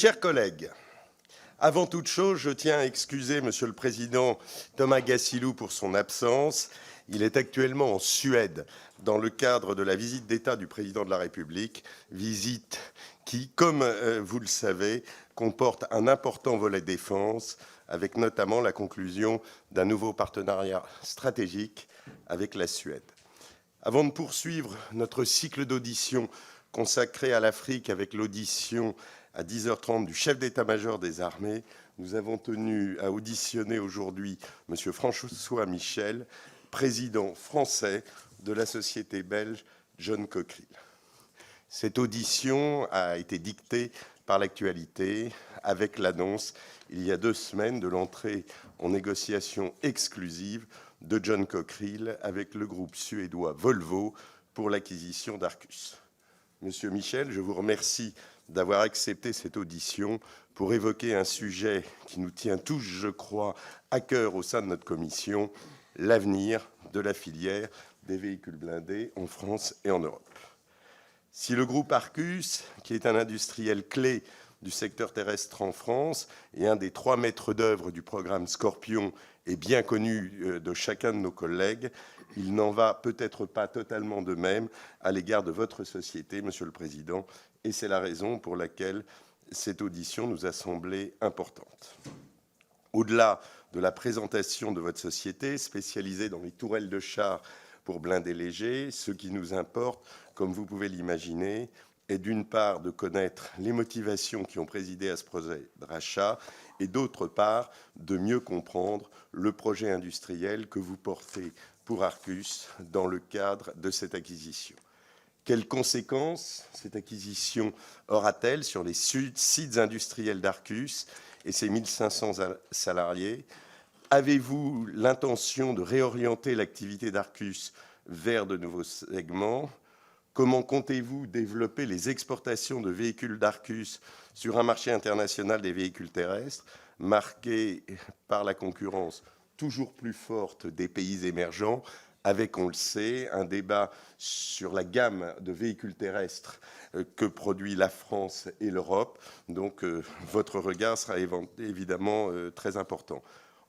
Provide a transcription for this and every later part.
Chers collègues, avant toute chose, je tiens à excuser Monsieur le Président Thomas Gassilou pour son absence. Il est actuellement en Suède dans le cadre de la visite d'État du Président de la République, visite qui, comme vous le savez, comporte un important volet défense, avec notamment la conclusion d'un nouveau partenariat stratégique avec la Suède. Avant de poursuivre notre cycle d'auditions consacré à l'Afrique avec l'audition à 10h30 du chef d'état-major des armées, nous avons tenu à auditionner aujourd'hui M. François Michel, président français de la société belge John Cockerill. Cette audition a été dictée par l'actualité avec l'annonce, il y a 2 semaines, de l'entrée en négociation exclusive de John Cockerill avec le groupe suédois Volvo pour l'acquisition d'Arcus. Monsieur Michel, je vous remercie d'avoir accepté cette audition pour évoquer un sujet qui nous tient tous, je crois, à cœur au sein de notre commission, l'avenir de la filière des véhicules blindés en France et en Europe. Si le groupe Arcus, qui est un industriel clé du secteur terrestre en France et un des 3 maîtres d'œuvre du programme Scorpion, est bien connu de chacun de nos collègues, il n'en va peut-être pas totalement de même à l'égard de votre société, Monsieur le Président, et c'est la raison pour laquelle cette audition nous a semblé importante. Au-delà de la présentation de votre société, spécialisée dans les tourelles de chars pour blindés légers, ce qui nous importe, comme vous pouvez l'imaginer, est d'une part de connaître les motivations qui ont présidé à ce projet de rachat et d'autre part de mieux comprendre le projet industriel que vous portez pour Arcus dans le cadre de cette acquisition. Quelles conséquences cette acquisition aura-t-elle sur les sites industriels d'Arcus et ses 1500 salariés? Avez-vous l'intention de réorienter l'activité d'Arcus vers de nouveaux segments? Comment comptez-vous développer les exportations de véhicules d'Arcus sur un marché international des véhicules terrestres, marqué par la concurrence toujours plus forte des pays émergents, avec, on le sait, un débat sur la gamme de véhicules terrestres que produit la France et l'Europe. Donc, votre regard sera évidemment très important.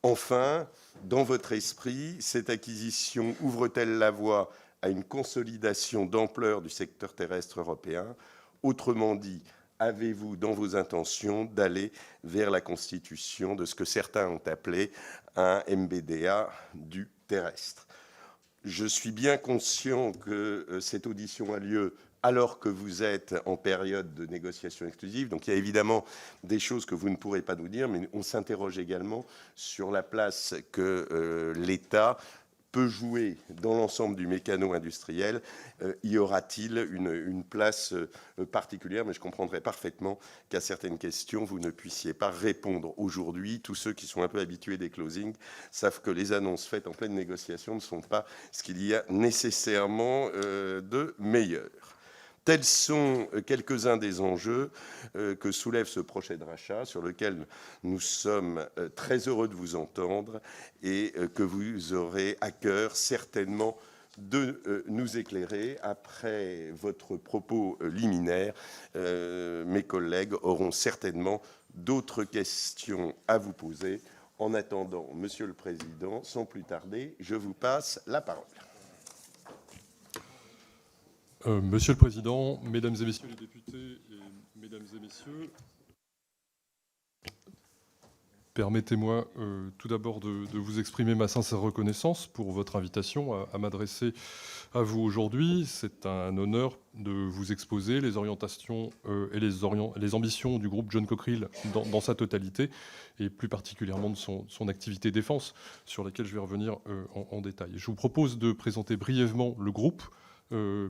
Enfin, dans votre esprit, cette acquisition ouvre-t-elle la voie à une consolidation d'ampleur du secteur terrestre européen? Autrement dit, avez-vous dans vos intentions d'aller vers la constitution de ce que certains ont appelé un MBDA du terrestre? Je suis bien conscient que cette audition a lieu alors que vous êtes en période de négociation exclusive. Donc il y a évidemment des choses que vous ne pourrez pas nous dire, mais on s'interroge également sur la place que l'État peut jouer dans l'ensemble du mécano industriel. Y aura-t-il une place particulière? Mais je comprendrai parfaitement qu'à certaines questions, vous ne puissiez pas répondre aujourd'hui. Tous ceux qui sont un peu habitués des closings savent que les annonces faites en pleine négociation ne sont pas ce qu'il y a nécessairement de meilleur. Tels sont quelques-uns des enjeux que soulève ce projet de rachat, sur lequel nous sommes très heureux de vous entendre et que vous aurez à cœur certainement de nous éclairer. Après votre propos liminaire, mes collègues auront certainement d'autres questions à vous poser. En attendant, Monsieur le Président, sans plus tarder, je vous passe la parole. Monsieur le Président, Mesdames et Messieurs les députés, et Mesdames et Messieurs, permettez-moi tout d'abord de vous exprimer ma sincère reconnaissance pour votre invitation à m'adresser à vous aujourd'hui. C'est un honneur de vous exposer les orientations et les ambitions du groupe John Cockerill dans sa totalité, et plus particulièrement de son activité défense, sur laquelle je vais revenir en détail. Je vous propose de présenter brièvement le groupe,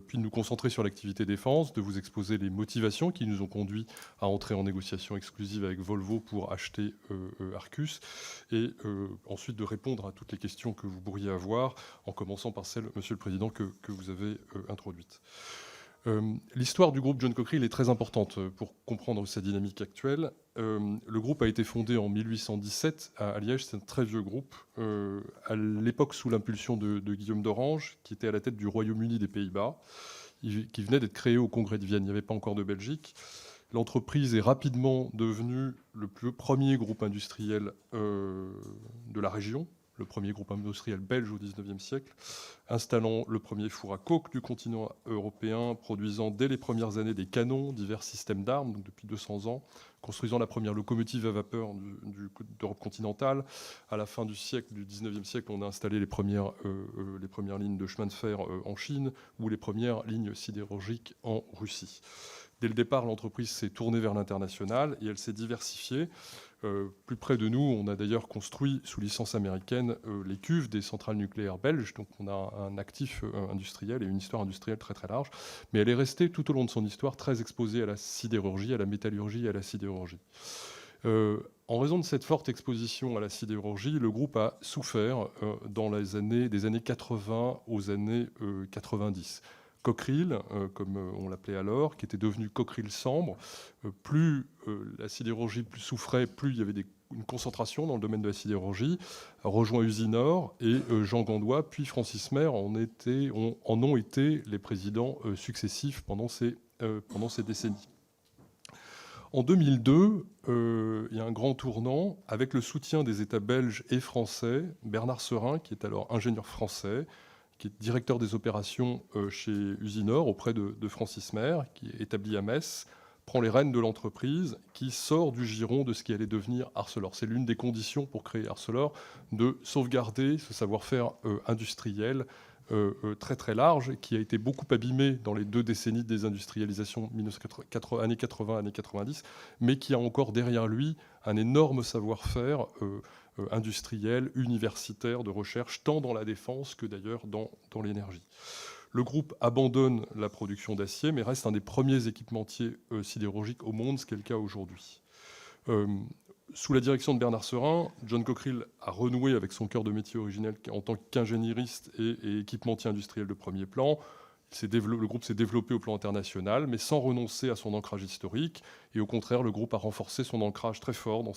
puis de nous concentrer sur l'activité défense, de vous exposer les motivations qui nous ont conduits à entrer en négociation exclusive avec Volvo pour acheter Arcus, et ensuite de répondre à toutes les questions que vous pourriez avoir, en commençant par celle, Monsieur le Président, que vous avez introduite. L'histoire du groupe John Cockerill est très importante pour comprendre sa dynamique actuelle. Le groupe a été fondé en 1817 à Liège. C'est un très vieux groupe, à l'époque sous l'impulsion de Guillaume d'Orange, qui était à la tête du Royaume-Uni des Pays-Bas, qui venait d'être créé au Congrès de Vienne. Il n'y avait pas encore de Belgique. L'entreprise est rapidement devenue le premier groupe industriel de la région, le premier groupe industriel belge au XIXe siècle, installant le premier four à coke du continent européen, produisant dès les premières années des canons, divers systèmes d'armes, donc depuis 200 ans, construisant la première locomotive à vapeur d'Europe continentale. À la fin du siècle, du XIXe siècle, on a installé les premières lignes de chemin de fer en Chine ou les premières lignes sidérurgiques en Russie. Dès le départ, l'entreprise s'est tournée vers l'international et elle s'est diversifiée. Plus près de nous, on a d'ailleurs construit sous licence américaine les cuves des centrales nucléaires belges. Donc on a un actif industriel et une histoire industrielle très très large. Mais elle est restée tout au long de son histoire très exposée à la sidérurgie, à la métallurgie et à la sidérurgie. En raison de cette forte exposition à la sidérurgie, le groupe a souffert dans des années 80 aux années 90. Cockerill, comme on l'appelait alors, qui était devenu Cockerill-Sambre. Plus la sidérurgie souffrait, plus il y avait une concentration dans le domaine de la sidérurgie, a rejoint Usinor, et Jean Gandois puis Francis Maire en ont été les présidents successifs pendant ces décennies. En 2002, il y a un grand tournant avec le soutien des États belges et français. Bernard Serin, qui est alors ingénieur français, qui est directeur des opérations chez Usinor auprès de Francis Maire, qui est établi à Metz, prend les rênes de l'entreprise, qui sort du giron de ce qui allait devenir Arcelor. C'est l'une des conditions pour créer Arcelor, de sauvegarder ce savoir-faire industriel très très large, qui a été beaucoup abîmé dans les 2 décennies de désindustrialisation, années 80, années 90, mais qui a encore derrière lui un énorme savoir-faire industriel, universitaire, de recherche, tant dans la défense que d'ailleurs dans l'énergie. Le groupe abandonne la production d'acier, mais reste un des premiers équipementiers sidérurgiques au monde, ce qui est le cas aujourd'hui. Sous la direction de Bernard Serin, John Cockerill a renoué avec son cœur de métier originel en tant qu'ingénieriste et équipementier industriel de premier plan. Le groupe s'est développé au plan international, mais sans renoncer à son ancrage historique. Et au contraire, le groupe a renforcé son ancrage très fort dans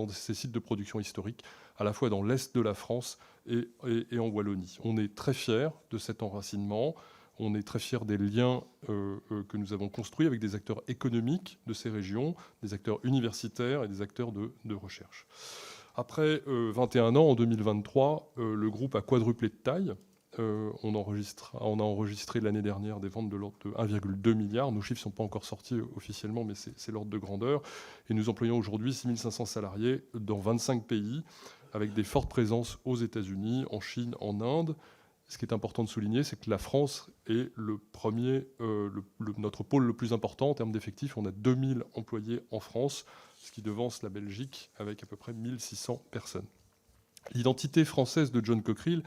ses sites de production historiques, à la fois dans l'Est de la France et en Wallonie. On est très fiers de cet enracinement. On est très fiers des liens que nous avons construits avec des acteurs économiques de ces régions, des acteurs universitaires et des acteurs de recherche. Après 21 ans, en 2023, le groupe a quadruplé de taille. On a enregistré l'année dernière des ventes de l'ordre de 1,2 milliard. Nos chiffres ne sont pas encore sortis officiellement, mais c'est l'ordre de grandeur. Et nous employons aujourd'hui 6500 salariés dans 25 pays, avec des fortes présences aux États-Unis, en Chine, en Inde. Ce qui est important de souligner, c'est que la France est notre pôle le plus important en termes d'effectifs. On a 2000 employés en France, ce qui devance la Belgique avec à peu près 1600 personnes. L'identité française de John Cockerill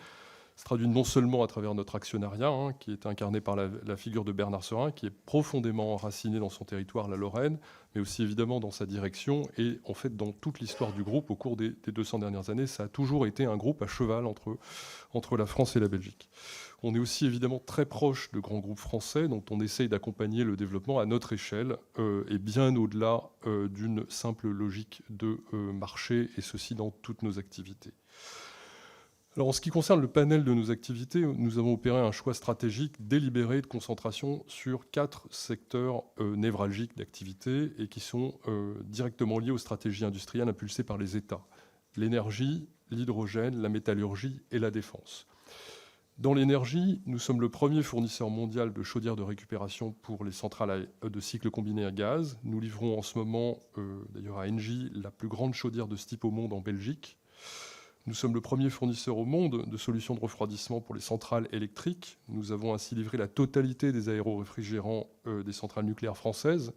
se traduit non seulement à travers notre actionnariat, qui est incarné par la figure de Bernard Serin, qui est profondément enraciné dans son territoire, la Lorraine, mais aussi évidemment dans sa direction. Et en fait, dans toute l'histoire du groupe, au cours des 200 dernières années, ça a toujours été un groupe à cheval entre la France et la Belgique. On est aussi évidemment très proche de grands groupes français dont on essaye d'accompagner le développement à notre échelle et bien au-delà d'une simple logique de marché, et ceci dans toutes nos activités. Alors, en ce qui concerne le panel de nos activités, nous avons opéré un choix stratégique délibéré de concentration sur 4 secteurs névralgiques d'activité et qui sont directement liés aux stratégies industrielles impulsées par les États. L'énergie, l'hydrogène, la métallurgie et la défense. Dans l'énergie, nous sommes le premier fournisseur mondial de chaudières de récupération pour les centrales de cycle combiné à gaz. Nous livrons en ce moment, d'ailleurs à Engie, la plus grande chaudière de ce type au monde en Belgique. Nous sommes le premier fournisseur au monde de solutions de refroidissement pour les centrales électriques. Nous avons ainsi livré la totalité des aéroréfrigérants des centrales nucléaires françaises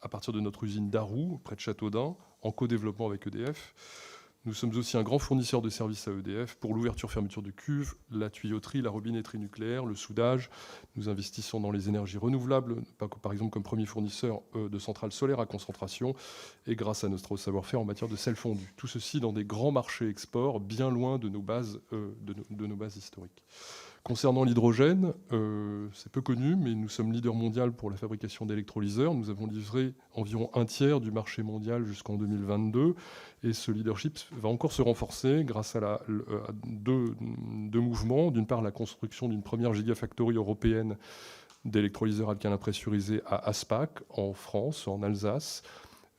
à partir de notre usine d'Arroux, près de Châteaudun, en co-développement avec EDF. Nous sommes aussi un grand fournisseur de services à EDF pour l'ouverture-fermeture de cuves, la tuyauterie, la robinetterie nucléaire, le soudage. Nous investissons dans les énergies renouvelables, par exemple comme premier fournisseur de centrales solaires à concentration, et grâce à notre savoir-faire en matière de sel fondu. Tout ceci dans des grands marchés export, bien loin de nos bases historiques. Concernant l'hydrogène, c'est peu connu, mais nous sommes leader mondial pour la fabrication d'électrolyseurs. Nous avons livré environ un tiers du marché mondial jusqu'en 2022. Et ce leadership va encore se renforcer grâce à deux mouvements. D'une part, la construction d'une première gigafactory européenne d'électrolyseurs alcalins pressurisés à Aspac, en France, en Alsace.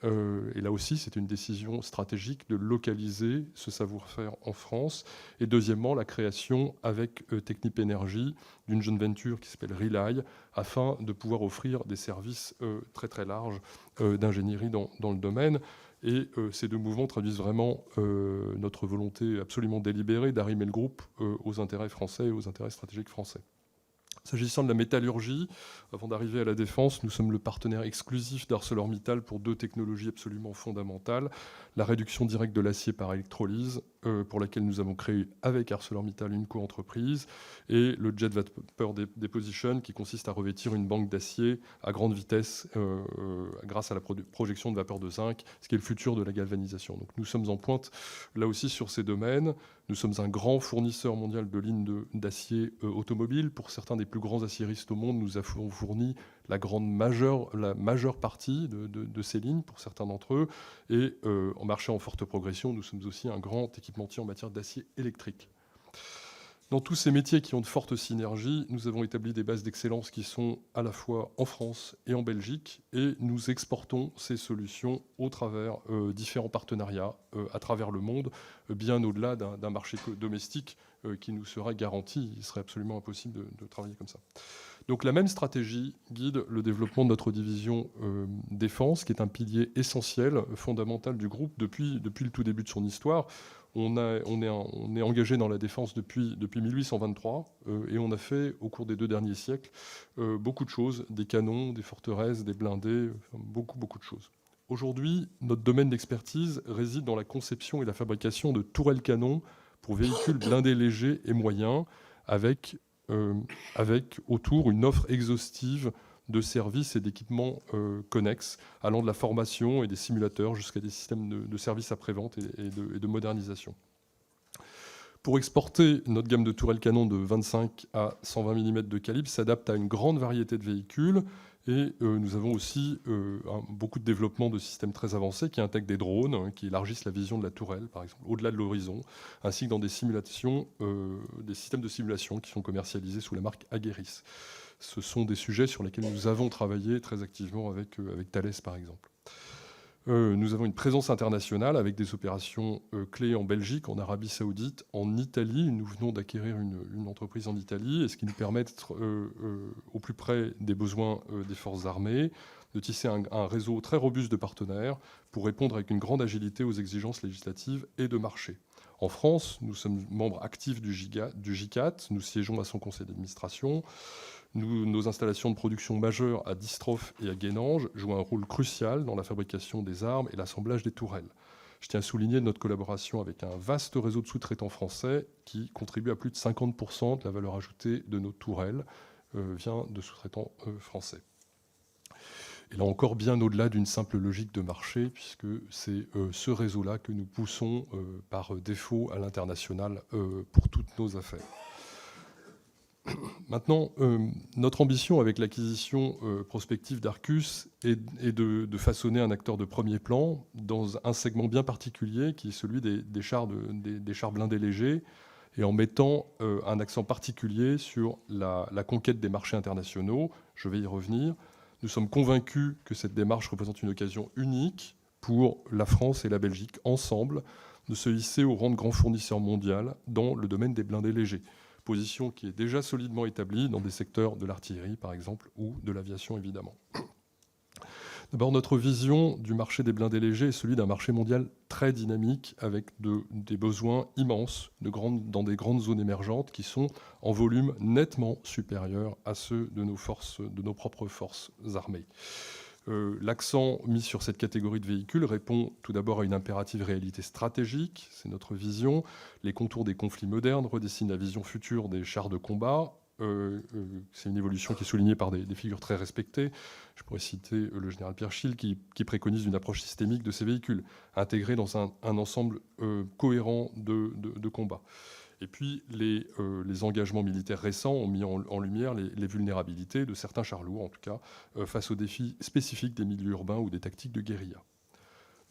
Et là aussi, c'est une décision stratégique de localiser ce savoir-faire en France. Et deuxièmement, la création avec Technip Energies d'une joint venture qui s'appelle Rely, afin de pouvoir offrir des services très très larges d'ingénierie dans le domaine. Et ces deux mouvements traduisent vraiment notre volonté absolument délibérée d'arrimer le groupe aux intérêts français et aux intérêts stratégiques français. S'agissant de la métallurgie, avant d'arriver à la défense, nous sommes le partenaire exclusif d'ArcelorMittal pour deux technologies absolument fondamentales. La réduction directe de l'acier par électrolyse, pour laquelle nous avons créé avec ArcelorMittal une co-entreprise, et le Jet Vapor Deposition, qui consiste à revêtir une banque d'acier à grande vitesse grâce à la projection de vapeur de zinc, ce qui est le futur de la galvanisation. Donc nous sommes en pointe là aussi sur ces domaines. Nous sommes un grand fournisseur mondial de lignes d'acier automobile. Pour certains des plus grands aciéristes au monde, nous avons fourni la majeure partie de ces lignes pour certains d'entre eux. Et en marché en forte progression, nous sommes aussi un grand équipementier en matière d'acier électrique. Dans tous ces métiers qui ont de fortes synergies, nous avons établi des bases d'excellence qui sont à la fois en France et en Belgique, et nous exportons ces solutions au travers différents partenariats à travers le monde, bien au-delà d'un marché domestique qui nous sera garanti. Il serait absolument impossible de travailler comme ça. Donc la même stratégie guide le développement de notre division défense, qui est un pilier essentiel, fondamental du groupe depuis le tout début de son histoire. On est engagé dans la défense depuis 1823 et on a fait, au cours des 2 derniers siècles, beaucoup de choses, des canons, des forteresses, des blindés, beaucoup de choses. Aujourd'hui, notre domaine d'expertise réside dans la conception et la fabrication de tourelles canons pour véhicules blindés légers et moyens, avec autour une offre exhaustive de services et d'équipements connexes, allant de la formation et des simulateurs jusqu'à des systèmes de services après-vente et de modernisation. Pour exporter, notre gamme de tourelles canon de 25 à 120 mm de calibre s'adapte à une grande variété de véhicules, et nous avons aussi beaucoup de développement de systèmes très avancés qui intègrent des drones, qui élargissent la vision de la tourelle, par exemple, au-delà de l'horizon, ainsi que dans des simulations, des systèmes de simulation qui sont commercialisés sous la marque Aguerris. Ce sont des sujets sur lesquels nous avons travaillé très activement avec Thales, par exemple. Nous avons une présence internationale avec des opérations clés en Belgique, en Arabie Saoudite, en Italie. Nous venons d'acquérir une entreprise en Italie, et ce qui nous permet d'être au plus près des besoins des forces armées, de tisser un réseau très robuste de partenaires pour répondre avec une grande agilité aux exigences législatives et de marché. En France, nous sommes membres actifs du GICAT, nous siégeons à son conseil d'administration. Nos installations de production majeures à Distrophe et à Guénange jouent un rôle crucial dans la fabrication des armes et l'assemblage des tourelles. Je tiens à souligner notre collaboration avec un vaste réseau de sous-traitants français qui contribue à plus de 50% de la valeur ajoutée de nos tourelles vient de sous-traitants français. Et là encore, bien au-delà d'une simple logique de marché, puisque c'est ce réseau-là que nous poussons par défaut à l'international pour toutes nos affaires. Maintenant, notre ambition avec l'acquisition prospective d'Arcus est de façonner un acteur de premier plan dans un segment bien particulier qui est celui des chars blindés légers, et en mettant un accent particulier sur la conquête des marchés internationaux. Je vais y revenir. Nous sommes convaincus que cette démarche représente une occasion unique pour la France et la Belgique, ensemble, de se hisser au rang de grand fournisseur mondial dans le domaine des blindés légers. Position qui est déjà solidement établie dans des secteurs de l'artillerie, par exemple, ou de l'aviation, évidemment. D'abord, notre vision du marché des blindés légers est celui d'un marché mondial très dynamique, avec des besoins immenses dans des grandes zones émergentes qui sont en volume nettement supérieurs à ceux de nos propres forces armées. L'accent mis sur cette catégorie de véhicules répond tout d'abord à une impérative réalité stratégique, c'est notre vision. Les contours des conflits modernes redessinent la vision future des chars de combat. C'est une évolution qui est soulignée par des figures très respectées. Je pourrais citer le général Pierre Schill qui préconise une approche systémique de ces véhicules, intégrée dans un ensemble cohérent de combat. Et puis, les engagements militaires récents ont mis en lumière les vulnérabilités de certains chars lourds, en tout cas, face aux défis spécifiques des milieux urbains ou des tactiques de guérilla.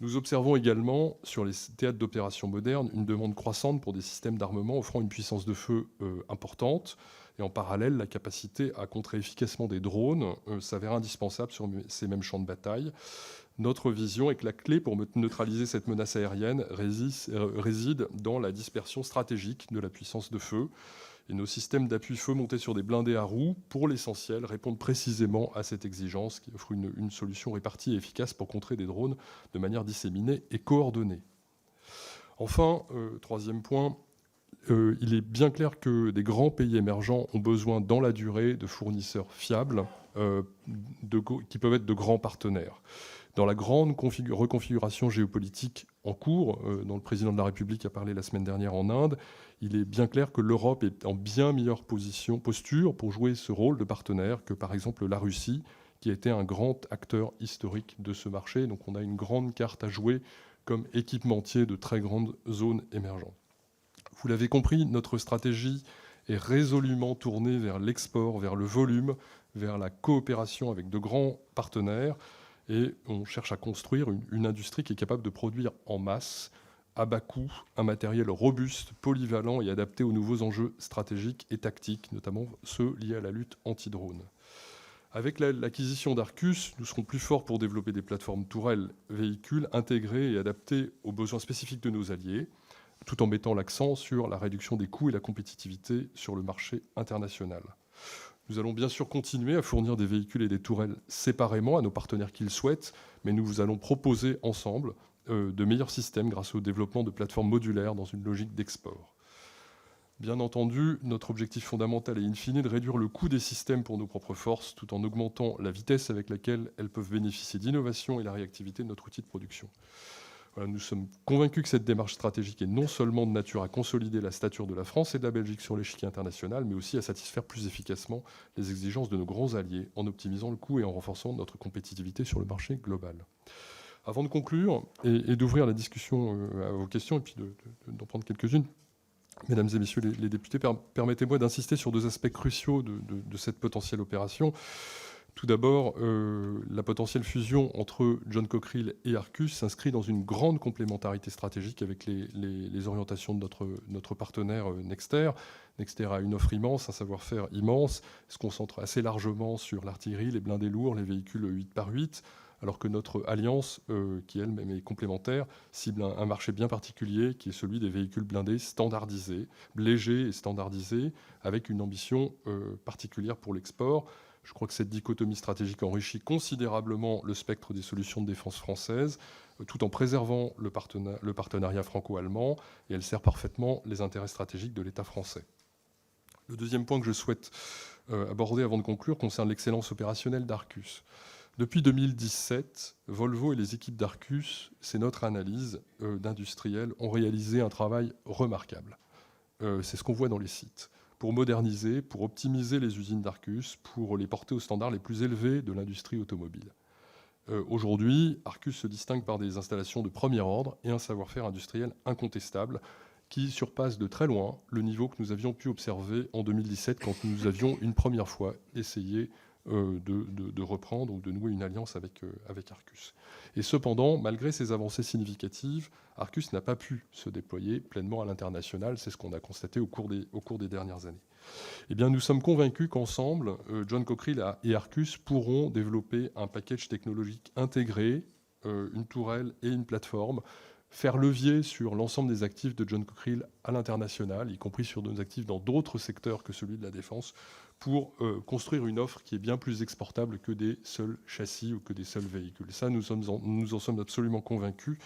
Nous observons également, sur les théâtres d'opérations modernes, une demande croissante pour des systèmes d'armement offrant une puissance de feu importante, Et en parallèle, la capacité à contrer efficacement des drones s'avère indispensable sur ces mêmes champs de bataille. Notre vision est que la clé pour neutraliser cette menace aérienne réside dans la dispersion stratégique de la puissance de feu. Et nos systèmes d'appui-feu montés sur des blindés à roues, pour l'essentiel, répondent précisément à cette exigence qui offre une solution répartie et efficace pour contrer des drones de manière disséminée et coordonnée. Enfin, troisième point, il est bien clair que des grands pays émergents ont besoin dans la durée de fournisseurs fiables qui peuvent être de grands partenaires. Dans la grande reconfiguration géopolitique en cours, dont le président de la République a parlé la semaine dernière en Inde, il est bien clair que l'Europe est en bien meilleure posture pour jouer ce rôle de partenaire que, par exemple, la Russie, qui a été un grand acteur historique de ce marché. Donc on a une grande carte à jouer comme équipementier de très grandes zones émergentes. Vous l'avez compris, notre stratégie est résolument tournée vers l'export, vers le volume, vers la coopération avec de grands partenaires. Et on cherche à construire une industrie qui est capable de produire en masse, à bas coût, un matériel robuste, polyvalent et adapté aux nouveaux enjeux stratégiques et tactiques, notamment ceux liés à la lutte anti-drone. Avec l'acquisition d'Arcus, nous serons plus forts pour développer des plateformes tourelles véhicules intégrées et adaptées aux besoins spécifiques de nos alliés, tout en mettant l'accent sur la réduction des coûts et la compétitivité sur le marché international. Nous allons bien sûr continuer à fournir des véhicules et des tourelles séparément à nos partenaires qui le souhaitent, mais nous allons proposer ensemble de meilleurs systèmes grâce au développement de plateformes modulaires dans une logique d'export. Bien entendu, notre objectif fondamental est in fine de réduire le coût des systèmes pour nos propres forces, tout en augmentant la vitesse avec laquelle elles peuvent bénéficier d'innovation et la réactivité de notre outil de production. Voilà, nous sommes convaincus que cette démarche stratégique est non seulement de nature à consolider la stature de la France et de la Belgique sur l'échiquier international, mais aussi à satisfaire plus efficacement les exigences de nos grands alliés en optimisant le coût et en renforçant notre compétitivité sur le marché global. Avant de conclure et d'ouvrir la discussion à vos questions et puis d'en prendre quelques-unes, mesdames et messieurs les députés, permettez-moi d'insister sur deux aspects cruciaux de cette potentielle opération. Tout d'abord, la potentielle fusion entre John Cockerill et Arcus s'inscrit dans une grande complémentarité stratégique avec les orientations de notre partenaire Nexter. Nexter a une offre immense, un savoir-faire immense, se concentre assez largement sur l'artillerie, les blindés lourds, les véhicules 8x8, alors que notre alliance, qui elle-même est complémentaire, cible un marché bien particulier, qui est celui des véhicules blindés standardisés, légers et standardisés, avec une ambition particulière pour l'export. Je crois que cette dichotomie stratégique enrichit considérablement le spectre des solutions de défense françaises, tout en préservant le partenariat franco-allemand, et elle sert parfaitement les intérêts stratégiques de l'État français. Le deuxième point que je souhaite aborder avant de conclure concerne l'excellence opérationnelle d'Arcus. Depuis 2017, Volvo et les équipes d'Arcus, c'est notre analyse d'industriels, ont réalisé un travail remarquable. C'est ce qu'on voit dans les sites. Pour moderniser, pour optimiser les usines d'Arcus, pour les porter aux standards les plus élevés de l'industrie automobile. Aujourd'hui, Arcus se distingue par des installations de premier ordre et un savoir-faire industriel incontestable qui surpasse de très loin le niveau que nous avions pu observer en 2017 quand nous avions une première fois essayé de reprendre ou de nouer une alliance avec Arcus. Et cependant, malgré ces avancées significatives, Arcus n'a pas pu se déployer pleinement à l'international. C'est ce qu'on a constaté au cours des dernières années. Eh bien, nous sommes convaincus qu'ensemble, John Cockerill et Arcus pourront développer un package technologique intégré, une tourelle et une plateforme, faire levier sur l'ensemble des actifs de John Cockerill à l'international, y compris sur nos actifs dans d'autres secteurs que celui de la défense, pour construire une offre qui est bien plus exportable que des seuls châssis ou que des seuls véhicules. Ça, nous en sommes absolument convaincus,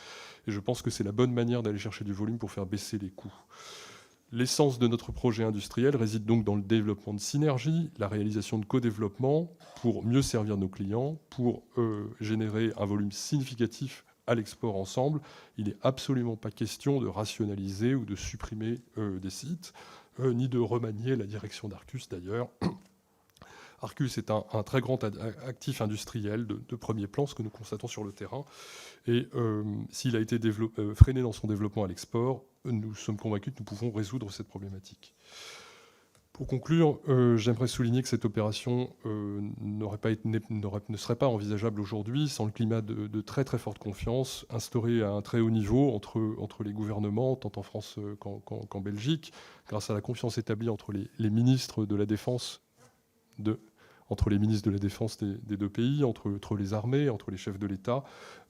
et je pense que c'est la bonne manière d'aller chercher du volume pour faire baisser les coûts. L'essence de notre projet industriel réside donc dans le développement de synergies, la réalisation de co-développement pour mieux servir nos clients, pour générer un volume significatif à l'export ensemble. Il n'est absolument pas question de rationaliser ou de supprimer des sites, ni de remanier la direction d'Arcus d'ailleurs. Arcus est un très grand actif industriel de premier plan, ce que nous constatons sur le terrain. Et s'il a été freiné dans son développement à l'export, nous sommes convaincus que nous pouvons résoudre cette problématique. Pour conclure, j'aimerais souligner que cette opération ne serait pas envisageable aujourd'hui sans le climat de très très forte confiance instauré à un très haut niveau entre les gouvernements, tant en France qu'en Belgique, grâce à la confiance établie entre les ministres de la Défense entre les ministres de la Défense des deux pays, entre les armées, entre les chefs de l'État.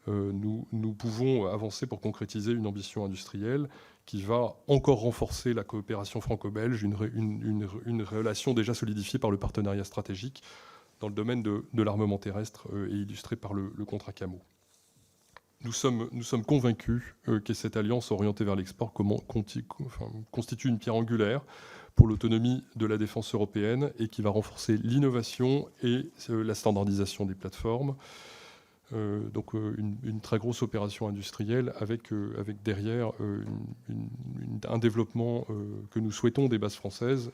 Nous pouvons avancer pour concrétiser une ambition industrielle qui va encore renforcer la coopération franco-belge, une relation déjà solidifiée par le partenariat stratégique dans le domaine de l'armement terrestre et illustrée par le contrat Camo. Nous sommes convaincus que cette alliance orientée vers l'export constitue une pierre angulaire pour l'autonomie de la défense européenne et qui va renforcer l'innovation et la standardisation des plateformes. Donc une très grosse opération industrielle avec derrière un développement que nous souhaitons des bases françaises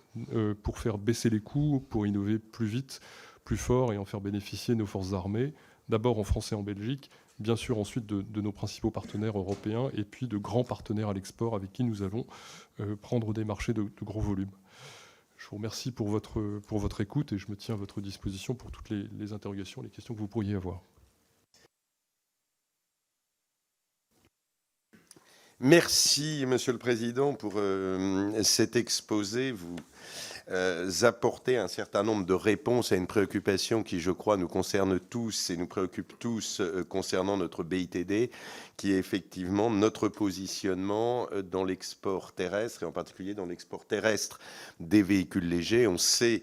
pour faire baisser les coûts, pour innover plus vite, plus fort et en faire bénéficier nos forces armées, d'abord en France et en Belgique, bien sûr ensuite de nos principaux partenaires européens et puis de grands partenaires à l'export avec qui nous allons prendre des marchés de gros volumes. Je vous remercie pour votre écoute et je me tiens à votre disposition pour toutes les interrogations, les questions que vous pourriez avoir. Merci, Monsieur le Président, pour cet exposé. Vous apportez un certain nombre de réponses à une préoccupation qui, je crois, nous concerne tous et nous préoccupe tous concernant notre BITD, qui est effectivement notre positionnement dans l'export terrestre et en particulier dans l'export terrestre des véhicules légers. On sait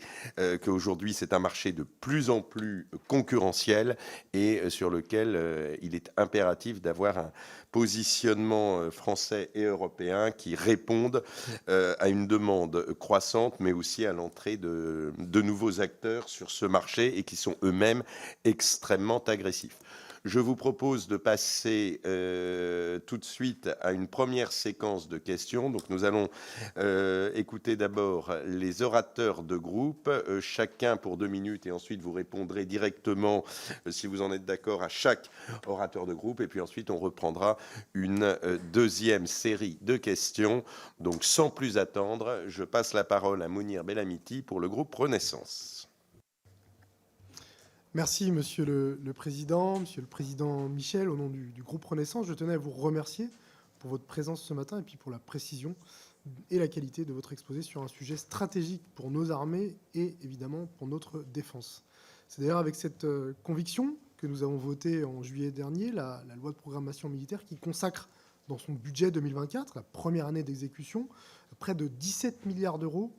qu'aujourd'hui, c'est un marché de plus en plus concurrentiel et sur lequel il est impératif d'avoir un positionnement français et européen qui répondent à une demande croissante, mais aussi à l'entrée de nouveaux acteurs sur ce marché et qui sont eux-mêmes extrêmement agressifs. Je vous propose de passer tout de suite à une première séquence de questions. Donc nous allons écouter d'abord les orateurs de groupe, chacun pour 2 minutes, et ensuite vous répondrez directement, si vous en êtes d'accord, à chaque orateur de groupe. Et puis ensuite, on reprendra une deuxième série de questions. Donc sans plus attendre, je passe la parole à Mounir Bellamiti pour le groupe Renaissance. Merci, Monsieur le Président, Monsieur le Président Michel. Au nom du groupe Renaissance, je tenais à vous remercier pour votre présence ce matin et puis pour la précision et la qualité de votre exposé sur un sujet stratégique pour nos armées et évidemment pour notre défense. C'est d'ailleurs avec cette conviction que nous avons voté en juillet dernier la loi de programmation militaire qui consacre dans son budget 2024, la première année d'exécution, près de 17 milliards d'euros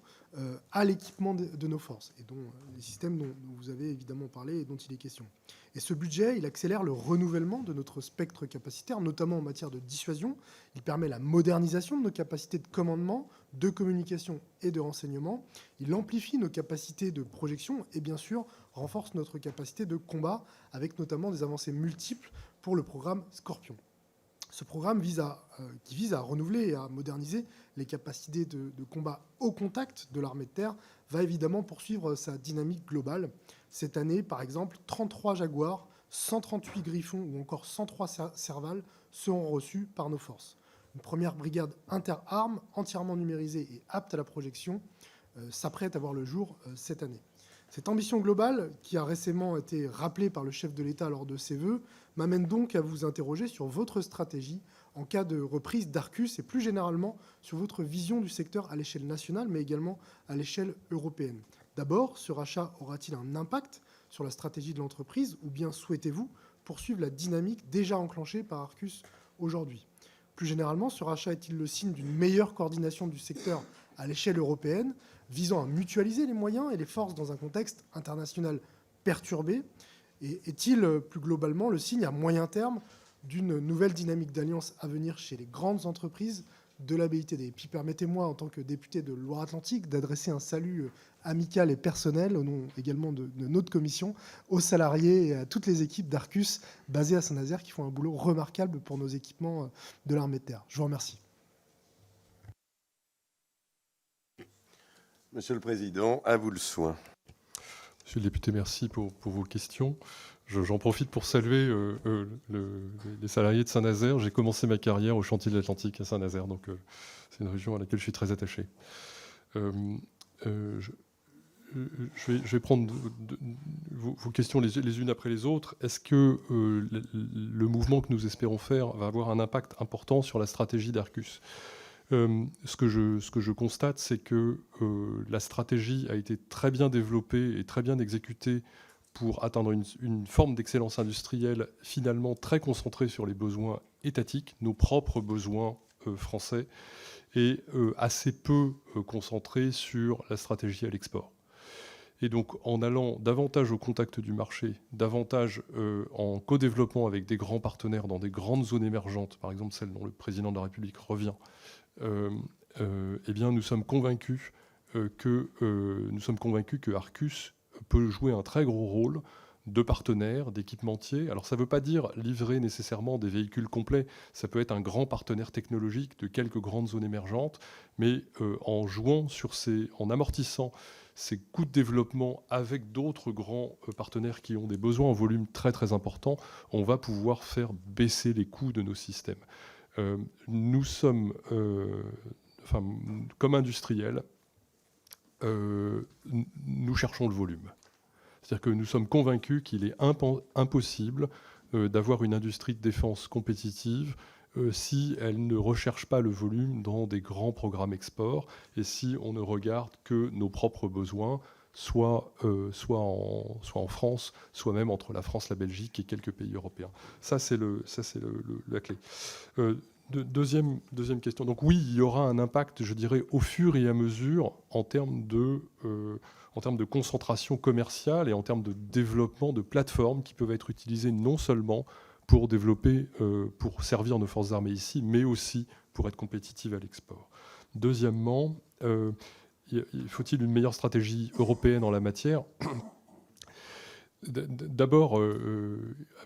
à l'équipement de nos forces, et dont les systèmes dont vous avez évidemment parlé et dont il est question. Et ce budget, il accélère le renouvellement de notre spectre capacitaire, notamment en matière de dissuasion. Il permet la modernisation de nos capacités de commandement, de communication et de renseignement. Il amplifie nos capacités de projection et bien sûr renforce notre capacité de combat, avec notamment des avancées multiples pour le programme Scorpion. Ce programme vise à renouveler et à moderniser les capacités de combat au contact de l'armée de terre, va évidemment poursuivre sa dynamique globale. Cette année, par exemple, 33 Jaguars, 138 Griffons ou encore 103 Serval seront reçus par nos forces. Une première brigade inter-armes, entièrement numérisée et apte à la projection, s'apprête à voir le jour cette année. Cette ambition globale, qui a récemment été rappelée par le chef de l'État lors de ses vœux, m'amène donc à vous interroger sur votre stratégie en cas de reprise d'Arcus et plus généralement sur votre vision du secteur à l'échelle nationale, mais également à l'échelle européenne. D'abord, ce rachat aura-t-il un impact sur la stratégie de l'entreprise ou bien souhaitez-vous poursuivre la dynamique déjà enclenchée par Arcus aujourd'hui ? Plus généralement, ce rachat est-il le signe d'une meilleure coordination du secteur à l'échelle européenne, visant à mutualiser les moyens et les forces dans un contexte international perturbé ? Et est-il plus globalement le signe à moyen terme d'une nouvelle dynamique d'alliance à venir chez les grandes entreprises de la BITD ? Et puis permettez-moi, en tant que député de Loire-Atlantique, d'adresser un salut amical et personnel, au nom également de notre commission, aux salariés et à toutes les équipes d'Arcus basées à Saint-Nazaire qui font un boulot remarquable pour nos équipements de l'armée de terre. Je vous remercie. Monsieur le Président, à vous le soin. Monsieur le député, merci pour vos questions. J'en profite pour saluer les salariés de Saint-Nazaire. J'ai commencé ma carrière au chantier de l'Atlantique à Saint-Nazaire, donc c'est une région à laquelle je suis très attaché. Je vais prendre vos questions les unes après les autres. Est-ce que le mouvement que nous espérons faire va avoir un impact important sur la stratégie d'Arcus ? Ce que je constate, c'est que la stratégie a été très bien développée et très bien exécutée pour atteindre une forme d'excellence industrielle finalement très concentrée sur les besoins étatiques, nos propres besoins français, et assez peu concentrée sur la stratégie à l'export. Et donc, en allant davantage au contact du marché, davantage en co-développement avec des grands partenaires dans des grandes zones émergentes, par exemple celle dont le président de la République revient, eh bien, nous sommes convaincus que Arcus peut jouer un très gros rôle de partenaire, d'équipementier. Alors, ça ne veut pas dire livrer nécessairement des véhicules complets. Ça peut être un grand partenaire technologique de quelques grandes zones émergentes, mais en jouant en amortissant ces coûts de développement avec d'autres grands partenaires qui ont des besoins en volume très très importants, on va pouvoir faire baisser les coûts de nos systèmes. Nous sommes, comme industriels, nous cherchons le volume. C'est-à-dire que nous sommes convaincus qu'il est impossible d'avoir une industrie de défense compétitive si elle ne recherche pas le volume dans des grands programmes export et si on ne regarde que nos propres besoins, soit en France, soit même entre la France, la Belgique et quelques pays européens. Ça, c'est la clé. Deuxième question. Donc oui, il y aura un impact, je dirais, au fur et à mesure en termes de concentration commerciale et en termes de développement de plateformes qui peuvent être utilisées non seulement pour développer, pour servir nos forces armées ici, mais aussi pour être compétitives à l'export. Deuxièmement, faut-il une meilleure stratégie européenne en la matière ? D'abord,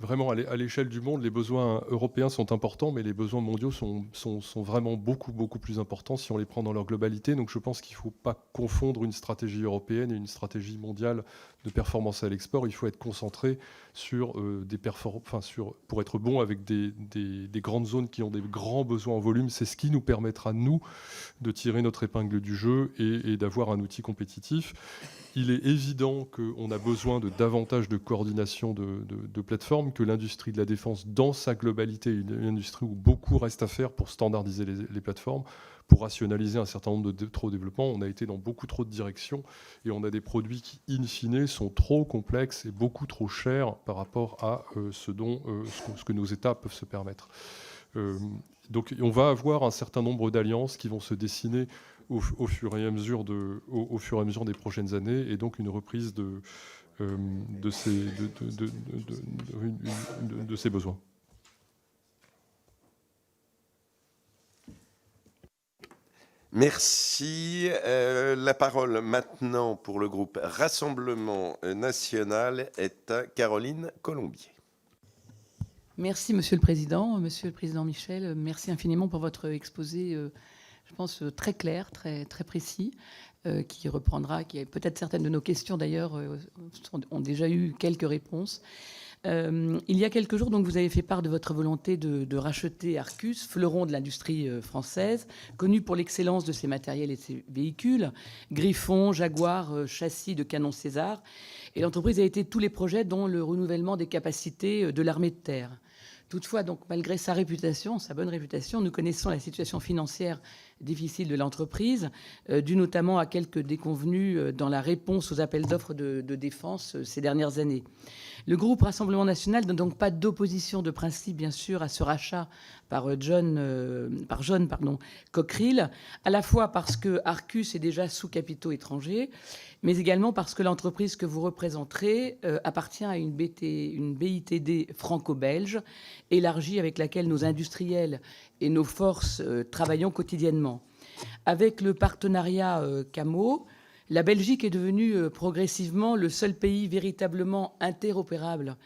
vraiment à l'échelle du monde, les besoins européens sont importants, mais les besoins mondiaux sont vraiment beaucoup plus importants si on les prend dans leur globalité. Donc je pense qu'il ne faut pas confondre une stratégie européenne et une stratégie mondiale de performance à l'export. Il faut être concentré sur pour être bon avec des grandes zones qui ont des grands besoins en volume. C'est ce qui nous permettra, nous, de tirer notre épingle du jeu et d'avoir un outil compétitif. Il est évident qu'on a besoin de davantage de coordination de plateformes, que l'industrie de la défense, dans sa globalité, est une industrie où beaucoup reste à faire pour standardiser les plateformes, pour rationaliser un certain nombre de trop développements. On a été dans beaucoup trop de directions et on a des produits qui, in fine, sont trop complexes et beaucoup trop chers par rapport à ce que nos États peuvent se permettre. Donc on va avoir un certain nombre d'alliances qui vont se dessiner au fur et à mesure des prochaines années, et donc une reprise de ces besoins. Merci. La parole maintenant pour le groupe Rassemblement National est à Caroline Colombier. Merci, Monsieur le Président Michel. Merci infiniment pour votre exposé, je pense, très clair, très précis, qui peut-être certaines de nos questions, d'ailleurs, ont déjà eu quelques réponses. Il y a quelques jours, donc, vous avez fait part de votre volonté de racheter Arcus, fleuron de l'industrie française, connu pour l'excellence de ses matériels et ses véhicules, Griffon, Jaguar, châssis de canon César. Et l'entreprise a été tous les projets, dont le renouvellement des capacités de l'armée de terre. Toutefois, donc, malgré sa bonne réputation, nous connaissons la situation financière difficile de l'entreprise, due notamment à quelques déconvenues dans la réponse aux appels d'offres de défense ces dernières années. Le groupe Rassemblement National n'a donc pas d'opposition de principe, bien sûr, à ce rachat par John Cockerill, à la fois parce que Arcus est déjà sous capitaux étrangers, mais également parce que l'entreprise que vous représenterez appartient à une BITD franco-belge, élargie, avec laquelle nos industriels et nos forces travaillons quotidiennement. Avec le partenariat CAMO, la Belgique est devenue progressivement le seul pays véritablement interopérable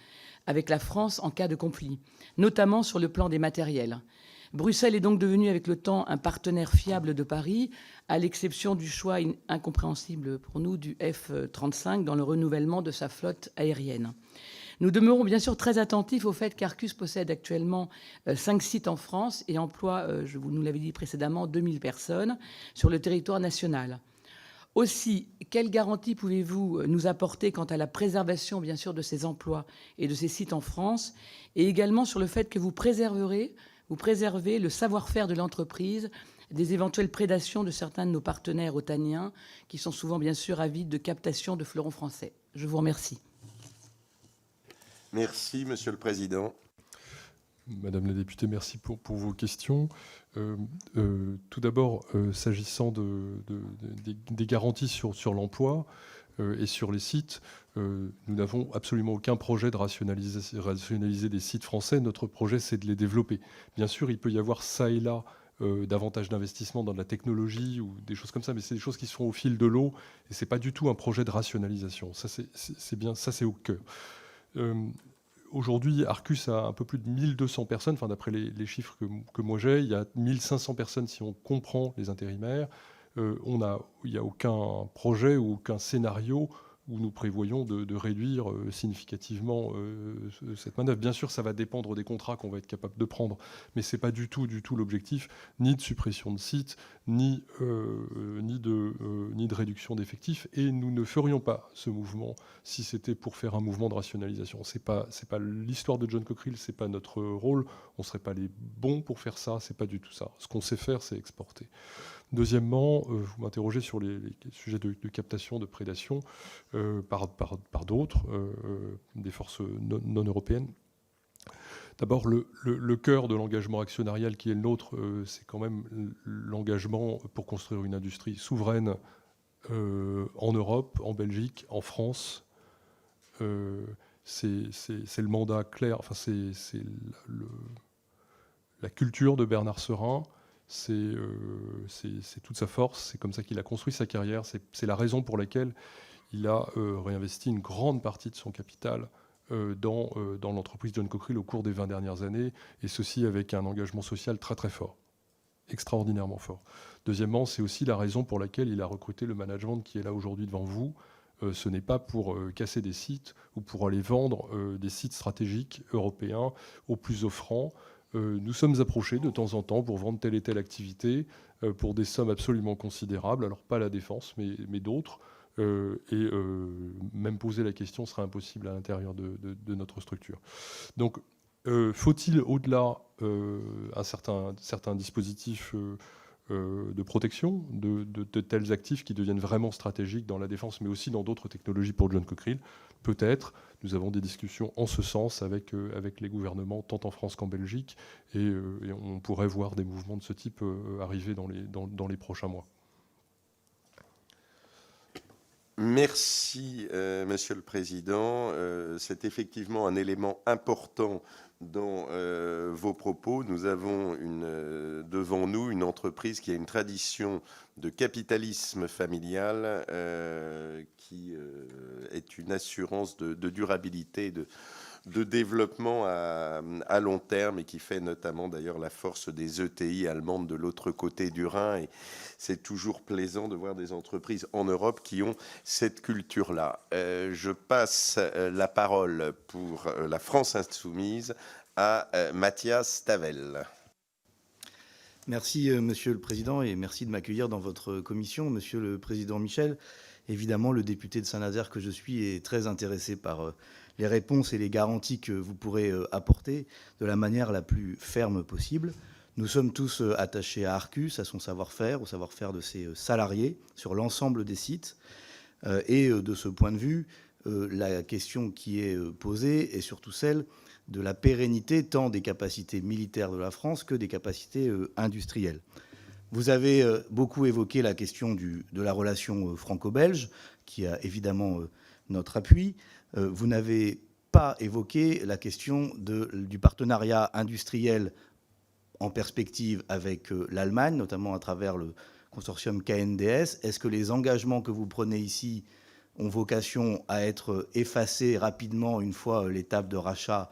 avec la France en cas de conflit, notamment sur le plan des matériels. Bruxelles est donc devenue avec le temps un partenaire fiable de Paris, à l'exception du choix incompréhensible pour nous du F-35 dans le renouvellement de sa flotte aérienne. Nous demeurons bien sûr très attentifs au fait qu'Arcus possède actuellement 5 sites en France et emploie, vous nous l'avez dit précédemment, 2000 personnes sur le territoire national. Aussi, quelles garanties pouvez-vous nous apporter quant à la préservation, bien sûr, de ces emplois et de ces sites en France, et également sur le fait que vous préservez le savoir-faire de l'entreprise des éventuelles prédations de certains de nos partenaires otaniens, qui sont souvent, bien sûr, avides de captation de fleurons français? Je vous remercie. Merci, Monsieur le Président. Madame la députée, merci pour vos questions. Tout d'abord, s'agissant des garanties sur l'emploi et sur les sites, nous n'avons absolument aucun projet de rationaliser des sites français. Notre projet, c'est de les développer. Bien sûr, il peut y avoir ça et là davantage d'investissement dans de la technologie ou des choses comme ça, mais c'est des choses qui se font au fil de l'eau et c'est pas du tout un projet de rationalisation. Ça, c'est bien, ça c'est au cœur. Aujourd'hui, Arcus a un peu plus de 1200 personnes, enfin, d'après les chiffres que moi j'ai. Il y a 1500 personnes si on comprend les intérimaires. Il n'y a aucun projet ou aucun scénario où nous prévoyons de réduire significativement cette manœuvre. Bien sûr, ça va dépendre des contrats qu'on va être capable de prendre, mais ce n'est pas du tout l'objectif, ni de suppression de sites, ni de réduction d'effectifs. Et nous ne ferions pas ce mouvement si c'était pour faire un mouvement de rationalisation. C'est pas l'histoire de John Cockerill, c'est pas notre rôle. On ne serait pas les bons pour faire ça, c'est pas du tout ça. Ce qu'on sait faire, c'est exporter. Deuxièmement, vous m'interrogez sur les sujets de captation, de prédation par d'autres, des forces non européennes. D'abord, le cœur de l'engagement actionnarial qui est le nôtre, c'est quand même l'engagement pour construire une industrie souveraine en Europe, en Belgique, en France. C'est le mandat clair, enfin c'est la culture de Bernard Serin. C'est toute sa force, c'est comme ça qu'il a construit sa carrière, c'est la raison pour laquelle il a réinvesti une grande partie de son capital dans l'entreprise John Cockerill au cours des 20 dernières années, et ceci avec un engagement social très très fort, extraordinairement fort. Deuxièmement, c'est aussi la raison pour laquelle il a recruté le management qui est là aujourd'hui devant vous. Ce n'est pas pour casser des sites ou pour aller vendre des sites stratégiques européens aux plus offrants. Nous sommes approchés de temps en temps pour vendre telle et telle activité pour des sommes absolument considérables, alors pas la défense, mais d'autres. Même poser la question serait impossible à l'intérieur de notre structure. Donc, faut-il, au-delà, un certain dispositif de protection de tels actifs qui deviennent vraiment stratégiques dans la défense, mais aussi dans d'autres technologies pour John Cockerill? Peut-être. Nous avons des discussions en ce sens avec les gouvernements, tant en France qu'en Belgique, et on pourrait voir des mouvements de ce type arriver dans les prochains mois. Merci, Monsieur le Président. C'est effectivement un élément important dans vos propos. Nous avons devant nous une entreprise qui a une tradition de capitalisme familial qui est une assurance de durabilité, de développement à long terme, et qui fait notamment d'ailleurs la force des ETI allemandes de l'autre côté du Rhin. Et c'est toujours plaisant de voir des entreprises en Europe qui ont cette culture-là. Je passe la parole pour la France Insoumise à Mathias Tavel. Merci, Monsieur le Président, et merci de m'accueillir dans votre commission. Monsieur le Président Michel, évidemment, le député de Saint-Nazaire que je suis est très intéressé par les réponses et les garanties que vous pourrez apporter de la manière la plus ferme possible. Nous sommes tous attachés à Arcus, à son savoir-faire, au savoir-faire de ses salariés sur l'ensemble des sites. Et de ce point de vue, la question qui est posée est surtout celle de la pérennité tant des capacités militaires de la France que des capacités industrielles. Vous avez beaucoup évoqué la question de la relation franco-belge, qui a évidemment notre appui. Vous n'avez pas évoqué la question du partenariat industriel en perspective avec l'Allemagne, notamment à travers le consortium KNDS. Est-ce que les engagements que vous prenez ici ont vocation à être effacés rapidement une fois l'étape de rachat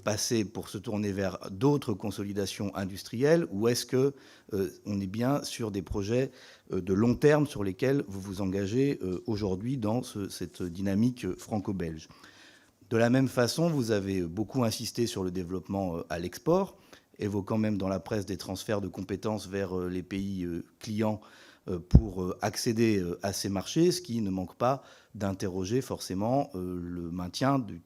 passée pour se tourner vers d'autres consolidations industrielles, ou est-ce qu'on est bien sur des projets de long terme sur lesquels vous vous engagez aujourd'hui dans cette dynamique franco-belge? De la même façon, vous avez beaucoup insisté sur le développement à l'export, évoquant même dans la presse des transferts de compétences vers les pays clients pour accéder à ces marchés, ce qui ne manque pas d'interroger forcément le maintien de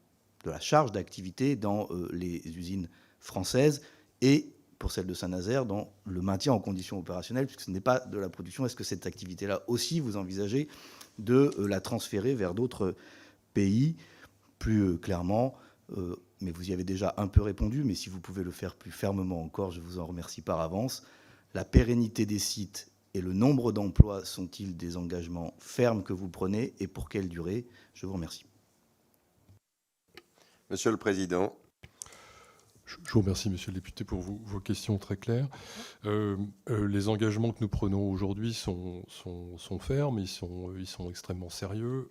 la charge d'activité dans les usines françaises et, pour celle de Saint-Nazaire, dans le maintien en conditions opérationnelles, puisque ce n'est pas de la production. Est-ce que cette activité-là aussi, vous envisagez de la transférer vers d'autres pays, plus clairement mais vous y avez déjà un peu répondu, mais si vous pouvez le faire plus fermement encore, je vous en remercie par avance. La pérennité des sites et le nombre d'emplois sont-ils des engagements fermes que vous prenez, et pour quelle durée? Je vous remercie. Monsieur le Président. Je vous remercie, monsieur le député, pour vos questions très claires. Les engagements que nous prenons aujourd'hui sont fermes, ils sont extrêmement sérieux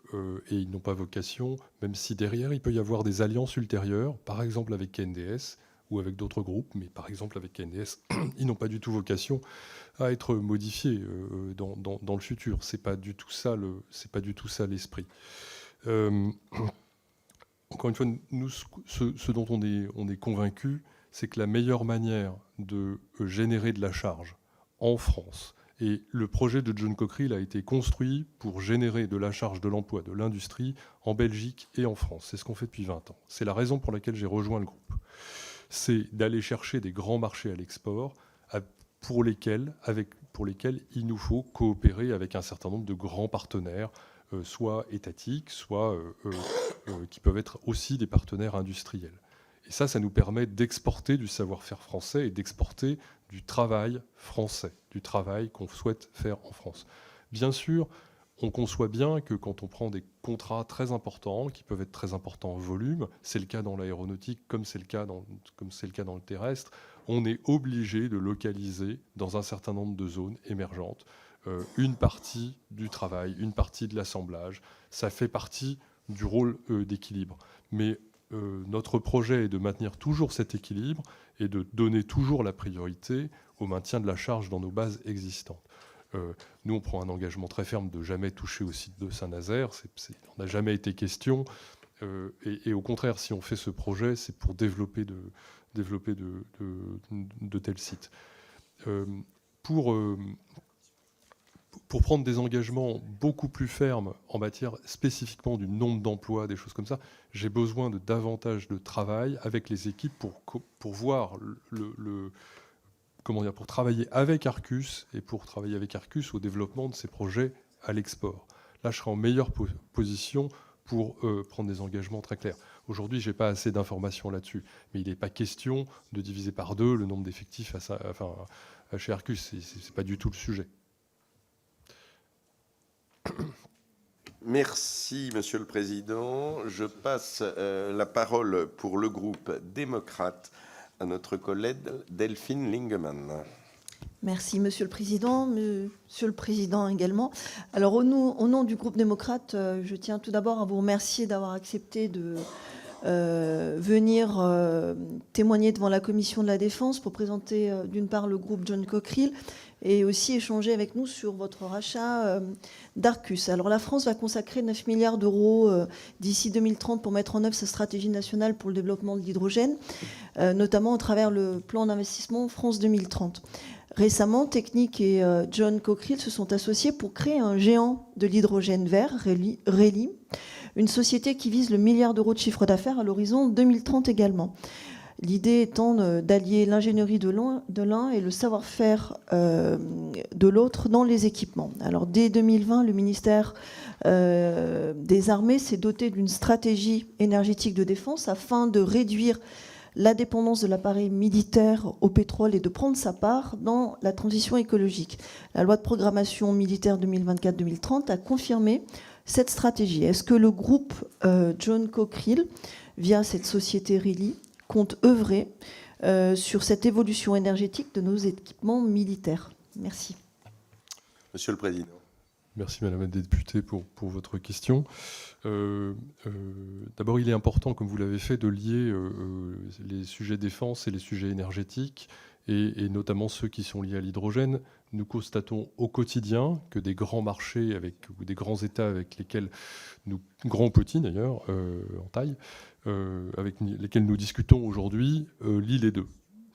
et ils n'ont pas vocation, même si derrière, il peut y avoir des alliances ultérieures, par exemple avec KNDS ou avec d'autres groupes, mais par exemple avec KNDS, ils n'ont pas du tout vocation à être modifiés dans le futur. C'est pas du tout ça l'esprit. Encore une fois, nous, ce dont on est convaincu, c'est que la meilleure manière de générer de la charge en France, et le projet de John Cockerill a été construit pour générer de la charge, de l'emploi, de l'industrie en Belgique et en France. C'est ce qu'on fait depuis 20 ans. C'est la raison pour laquelle j'ai rejoint le groupe. C'est d'aller chercher des grands marchés à l'export pour lesquels il nous faut coopérer avec un certain nombre de grands partenaires, soit étatiques, soit qui peuvent être aussi des partenaires industriels. Et ça nous permet d'exporter du savoir-faire français et d'exporter du travail français, du travail qu'on souhaite faire en France. Bien sûr, on conçoit bien que quand on prend des contrats très importants, qui peuvent être très importants en volume, c'est le cas dans l'aéronautique comme c'est le cas dans le terrestre, on est obligé de localiser dans un certain nombre de zones émergentes une partie du travail, une partie de l'assemblage. Ça fait partie du rôle d'équilibre. Mais notre projet est de maintenir toujours cet équilibre et de donner toujours la priorité au maintien de la charge dans nos bases existantes. Nous, on prend un engagement très ferme de jamais toucher au site de Saint-Nazaire. On n'a jamais été question. Et au contraire, si on fait ce projet, c'est pour développer de tels sites. Pour prendre des engagements beaucoup plus fermes en matière spécifiquement du nombre d'emplois, des choses comme ça, j'ai besoin de davantage de travail avec les équipes pour voir pour travailler avec Arcus et pour travailler avec Arcus au développement de ces projets à l'export. Là, je serai en meilleure position pour prendre des engagements très clairs. Aujourd'hui, je n'ai pas assez d'informations là-dessus, mais il n'est pas question de diviser par 2 le nombre d'effectifs chez Arcus. Ce n'est pas du tout le sujet. Merci, Monsieur le Président. Je passe la parole pour le groupe démocrate à notre collègue Delphine Lingemann. Merci, Monsieur le Président. Monsieur le Président également. Alors, au nom du groupe démocrate, je tiens tout d'abord à vous remercier d'avoir accepté de venir témoigner devant la Commission de la Défense pour présenter d'une part le groupe John Cockerill et aussi échanger avec nous sur votre rachat d'Arcus. Alors la France va consacrer 9 milliards d'euros d'ici 2030 pour mettre en œuvre sa stratégie nationale pour le développement de l'hydrogène, notamment à travers le plan d'investissement France 2030. Récemment, Technip et John Cockerill se sont associés pour créer un géant de l'hydrogène vert, Reli, une société qui vise le milliard d'euros de chiffre d'affaires à l'horizon 2030 également. L'idée étant d'allier l'ingénierie de l'un et le savoir-faire de l'autre dans les équipements. Alors dès 2020, le ministère des Armées s'est doté d'une stratégie énergétique de défense afin de réduire la dépendance de l'appareil militaire au pétrole et de prendre sa part dans la transition écologique. La loi de programmation militaire 2024-2030 a confirmé cette stratégie. Est-ce que le groupe John Cockerill, via cette société Reli, compte œuvrer sur cette évolution énergétique de nos équipements militaires? Merci. Monsieur le Président. Merci Madame la députée pour votre question. D'abord, il est important, comme vous l'avez fait, de lier les sujets défense et les sujets énergétiques, et notamment ceux qui sont liés à l'hydrogène. Nous constatons au quotidien que des grands marchés ou des grands États avec lesquels grands ou petits d'ailleurs, en taille, avec lesquels nous discutons aujourd'hui, lient les deux.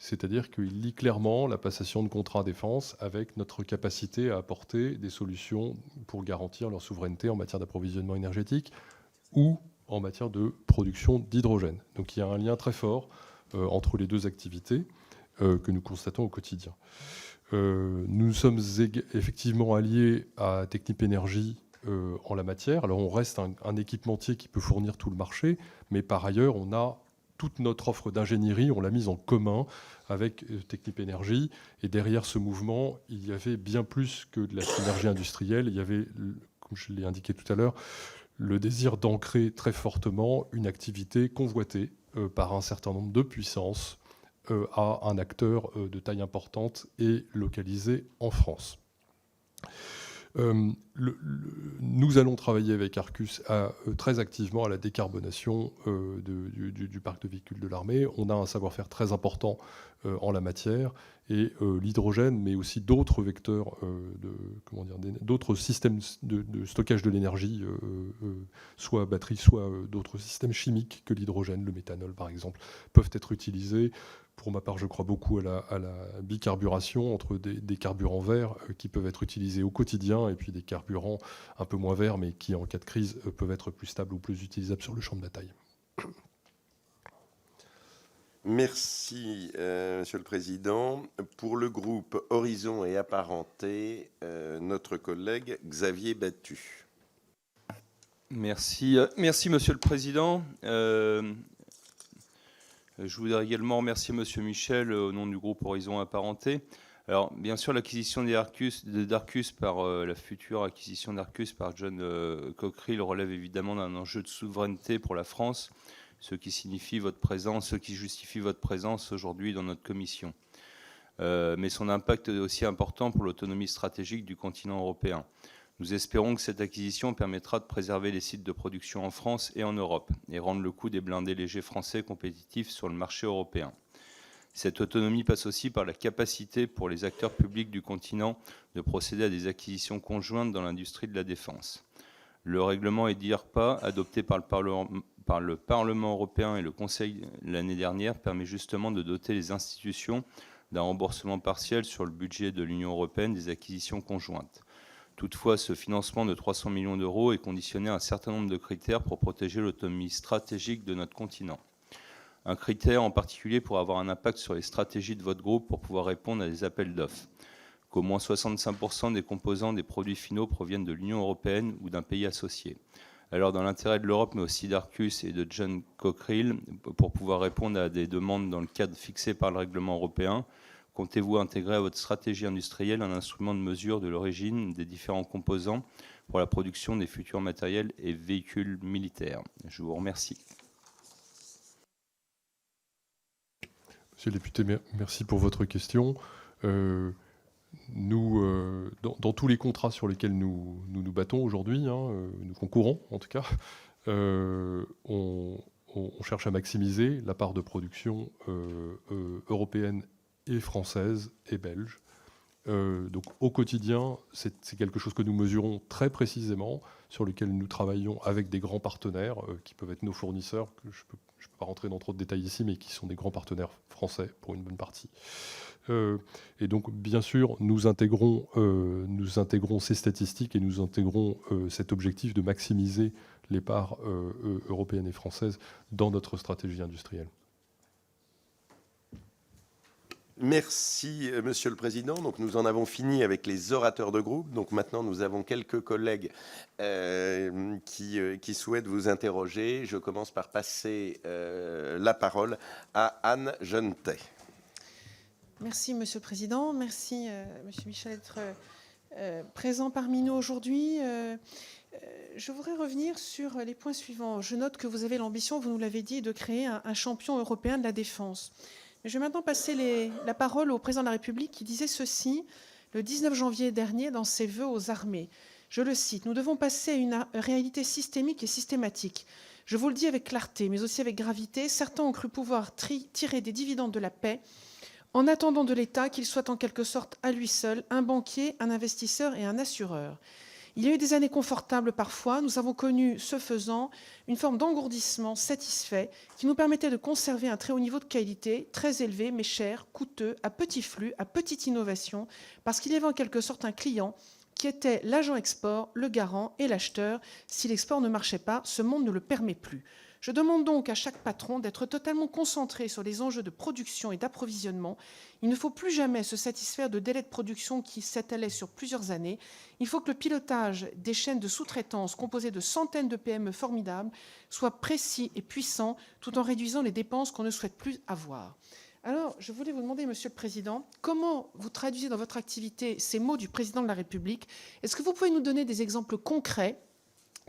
C'est-à-dire qu'il lie clairement la passation de contrats défense avec notre capacité à apporter des solutions pour garantir leur souveraineté en matière d'approvisionnement énergétique ou en matière de production d'hydrogène. Donc il y a un lien très fort entre les deux activités que nous constatons au quotidien. Nous sommes effectivement alliés à Technip Energies en la matière. Alors on reste un équipementier qui peut fournir tout le marché, mais par ailleurs on a toute notre offre d'ingénierie, on l'a mise en commun avec Technip Energies. Et derrière ce mouvement, il y avait bien plus que de la synergie industrielle. Il y avait, comme je l'ai indiqué tout à l'heure, le désir d'ancrer très fortement une activité convoitée par un certain nombre de puissances à un acteur de taille importante et localisé en France. Nous allons travailler avec Arcus très activement à la décarbonation du parc de véhicules de l'armée. On a un savoir-faire très important en la matière et l'hydrogène, mais aussi d'autres vecteurs, d'autres systèmes de stockage de l'énergie, soit batterie, soit d'autres systèmes chimiques que l'hydrogène, le méthanol par exemple, peuvent être utilisés. Pour ma part, je crois beaucoup à la bicarburation entre des carburants verts qui peuvent être utilisés au quotidien et puis des carburants un peu moins verts mais qui, en cas de crise, peuvent être plus stables ou plus utilisables sur le champ de bataille. Merci, Monsieur le Président. Pour le groupe Horizon et Apparentés, notre collègue Xavier Battu. Merci, Monsieur le Président. Je voudrais également remercier Monsieur Michel au nom du groupe Horizon Apparentés. Alors, bien sûr, l'acquisition d'Arcus par la future acquisition d'Arcus par John Cockerill relève évidemment d'un enjeu de souveraineté pour la France, ce qui justifie votre présence aujourd'hui dans notre commission. Mais son impact est aussi important pour l'autonomie stratégique du continent européen. Nous espérons que cette acquisition permettra de préserver les sites de production en France et en Europe et rendre le coût des blindés légers français compétitif sur le marché européen. Cette autonomie passe aussi par la capacité pour les acteurs publics du continent de procéder à des acquisitions conjointes dans l'industrie de la défense. Le règlement EDIRPA, adopté par le Parlement européen et le Conseil l'année dernière, permet justement de doter les institutions d'un remboursement partiel sur le budget de l'Union européenne des acquisitions conjointes. Toutefois, ce financement de 300 millions d'euros est conditionné à un certain nombre de critères pour protéger l'autonomie stratégique de notre continent. Un critère en particulier pour avoir un impact sur les stratégies de votre groupe pour pouvoir répondre à des appels d'offres. Qu'au moins 65% des composants des produits finaux proviennent de l'Union européenne ou d'un pays associé. Alors, dans l'intérêt de l'Europe, mais aussi d'Arcus et de John Cockerill, pour pouvoir répondre à des demandes dans le cadre fixé par le règlement européen, comptez-vous intégrer à votre stratégie industrielle un instrument de mesure de l'origine des différents composants pour la production des futurs matériels et véhicules militaires? Je vous remercie. Monsieur le député, merci pour votre question. Nous, dans tous les contrats sur lesquels nous nous battons aujourd'hui, nous concourons en tout cas, on cherche à maximiser la part de production européenne et française et belge. Donc au quotidien, c'est quelque chose que nous mesurons très précisément, sur lequel nous travaillons avec des grands partenaires qui peuvent être nos fournisseurs, que je peux pas rentrer dans trop de détails ici, mais qui sont des grands partenaires français pour une bonne partie. Et donc bien sûr, nous intégrons ces statistiques et nous intégrons cet objectif de maximiser les parts européennes et françaises dans notre stratégie industrielle. Merci, Monsieur le Président. Donc, nous en avons fini avec les orateurs de groupe. Donc, maintenant, nous avons quelques collègues qui souhaitent vous interroger. Je commence par passer la parole à Anne Jeunetet. Merci, Monsieur le Président. Merci, Monsieur Michel, d'être présent parmi nous aujourd'hui. Je voudrais revenir sur les points suivants. Je note que vous avez l'ambition, vous nous l'avez dit, de créer un champion européen de la défense. Je vais maintenant passer la parole au président de la République qui disait ceci le 19 janvier dernier dans ses vœux aux armées. Je le cite, « Nous devons passer à une réalité systémique et systématique. Je vous le dis avec clarté, mais aussi avec gravité. Certains ont cru pouvoir tirer des dividendes de la paix en attendant de l'État qu'il soit en quelque sorte à lui seul un banquier, un investisseur et un assureur. Il y a eu des années confortables parfois. Nous avons connu, ce faisant, une forme d'engourdissement satisfait qui nous permettait de conserver un très haut niveau de qualité, très élevé, mais cher, coûteux, à petit flux, à petite innovation, parce qu'il y avait en quelque sorte un client qui était l'agent export, le garant et l'acheteur. Si l'export ne marchait pas, ce monde ne le permet plus. Je demande donc à chaque patron d'être totalement concentré sur les enjeux de production et d'approvisionnement. Il ne faut plus jamais se satisfaire de délais de production qui s'étalaient sur plusieurs années. Il faut que le pilotage des chaînes de sous-traitance composées de centaines de PME formidables soit précis et puissant, tout en réduisant les dépenses qu'on ne souhaite plus avoir. Alors, je voulais vous demander, Monsieur le Président, comment vous traduisez dans votre activité ces mots du Président de la République? Est-ce que vous pouvez nous donner des exemples concrets,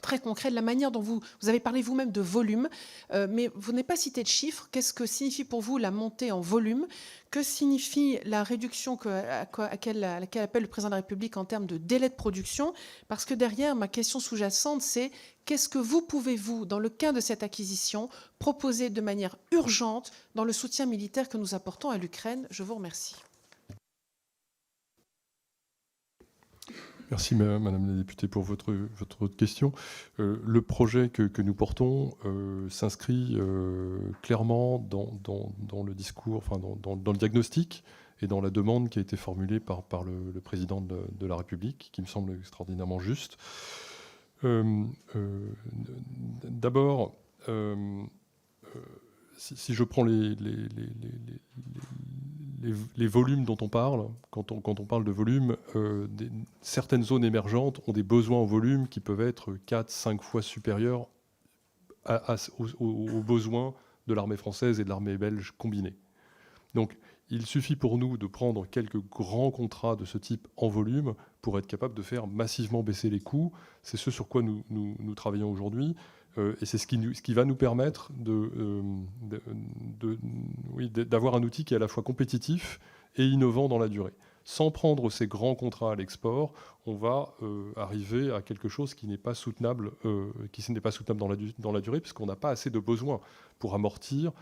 très concret, de la manière dont vous avez parlé vous-même de volume, mais vous n'avez pas cité de chiffres. Qu'est-ce que signifie pour vous la montée en volume? Que signifie la réduction à laquelle appelle le Président de la République en termes de délai de production? Parce que derrière, ma question sous-jacente, c'est qu'est-ce que vous pouvez-vous, dans le cas de cette acquisition, proposer de manière urgente dans le soutien militaire que nous apportons à l'Ukraine? Je vous remercie. Merci Madame la députée pour votre question. Le projet que nous portons s'inscrit clairement dans le discours, enfin dans le diagnostic et dans la demande qui a été formulée par le président de la République, qui me semble extraordinairement juste. D'abord, si je prends les volumes dont on parle, quand on parle de volume, certaines zones émergentes ont des besoins en volume qui peuvent être 4-5 fois supérieurs aux besoins de l'armée française et de l'armée belge combinée. Donc, il suffit pour nous de prendre quelques grands contrats de ce type en volume pour être capable de faire massivement baisser les coûts. C'est ce sur quoi nous travaillons aujourd'hui. Et c'est ce qui va nous permettre d'avoir un outil qui est à la fois compétitif et innovant dans la durée. Sans prendre ces grands contrats à l'export, on va arriver à quelque chose qui n'est pas soutenable, dans la durée, puisqu'on n'a pas assez de besoins pour amortir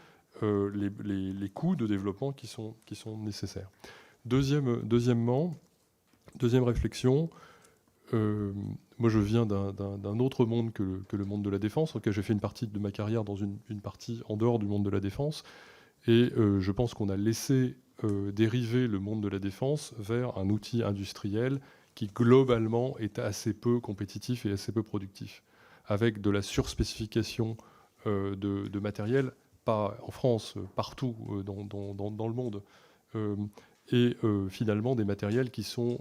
les coûts de développement qui sont nécessaires. Deuxième réflexion. Moi, je viens d'un autre monde que le monde de la défense, auquel j'ai fait une partie de ma carrière dans une partie en dehors du monde de la défense. Et je pense qu'on a laissé dériver le monde de la défense vers un outil industriel qui, globalement, est assez peu compétitif et assez peu productif, avec de la surspécification de matériel, pas en France, partout dans le monde. Et finalement des matériels qui sont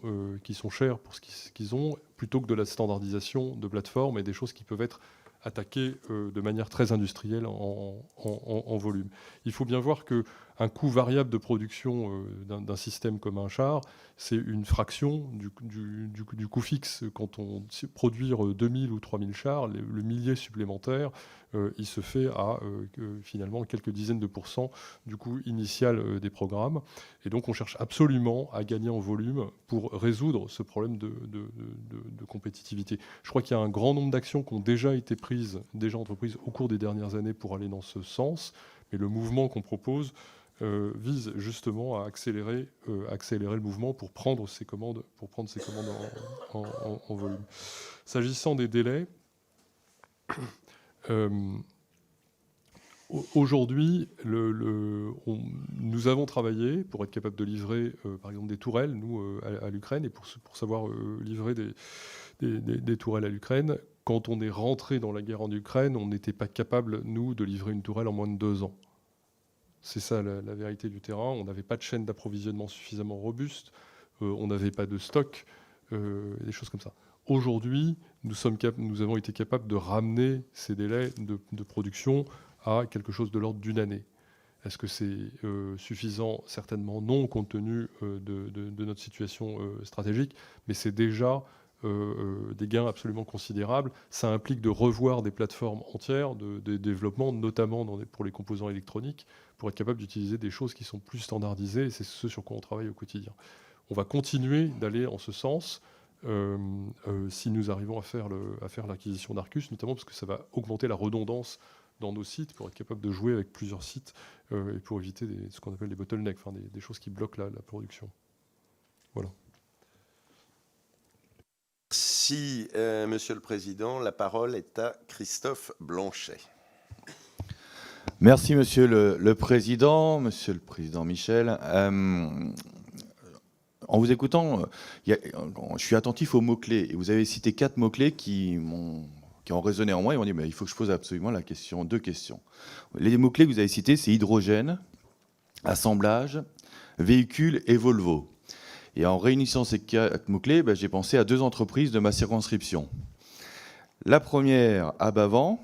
chers pour ce qu'ils ont, plutôt que de la standardisation de plateformes et des choses qui peuvent être attaquées de manière très industrielle en volume. Il faut bien voir qu'un coût variable de production d'un système comme un char, c'est une fraction du coût fixe. Quand on produit 2000 ou 3000 chars, le millier supplémentaire, il se fait à finalement quelques dizaines de pourcents du coût initial des programmes. Et donc on cherche absolument à gagner en volume pour résoudre ce problème de compétitivité. Je crois qu'il y a un grand nombre d'actions qui ont déjà été entreprises au cours des dernières années pour aller dans ce sens. Mais le mouvement qu'on propose vise justement à accélérer le mouvement pour prendre ces commandes en volume. S'agissant des délais, aujourd'hui, nous avons travaillé pour être capable de livrer, par exemple, des tourelles, nous, à l'Ukraine, et pour savoir livrer des tourelles à l'Ukraine. Quand on est rentré dans la guerre en Ukraine, on n'était pas capable, nous, de livrer une tourelle en moins de 2 ans. C'est ça la vérité du terrain. On n'avait pas de chaîne d'approvisionnement suffisamment robuste, on n'avait pas de stock, des choses comme ça. Aujourd'hui, nous avons été capables de ramener ces délais de production à quelque chose de l'ordre d'une année. Est-ce que c'est suffisant? Certainement non, compte tenu de notre situation stratégique, mais c'est déjà des gains absolument considérables. Ça implique de revoir des plateformes entières de développement, notamment pour les composants électroniques, pour être capable d'utiliser des choses qui sont plus standardisées, et c'est ce sur quoi on travaille au quotidien. On va continuer d'aller en ce sens si nous arrivons à faire l'acquisition d'Arcus, notamment parce que ça va augmenter la redondance dans nos sites pour être capable de jouer avec plusieurs sites et pour éviter ce qu'on appelle des bottlenecks, enfin des choses qui bloquent la production. Voilà. Merci, Monsieur le Président. La parole est à Christophe Blanchet. Merci, Monsieur le Président Michel. En vous écoutant, je suis attentif aux mots-clés. Et vous avez cité 4 mots-clés qui ont résonné en moi et m'ont dit mais il faut que je pose absolument deux questions. Les mots-clés que vous avez cités, c'est hydrogène, assemblage, véhicule et Volvo. Et en réunissant ces 4 mots-clés, j'ai pensé à 2 entreprises de ma circonscription. La première, à Bavent,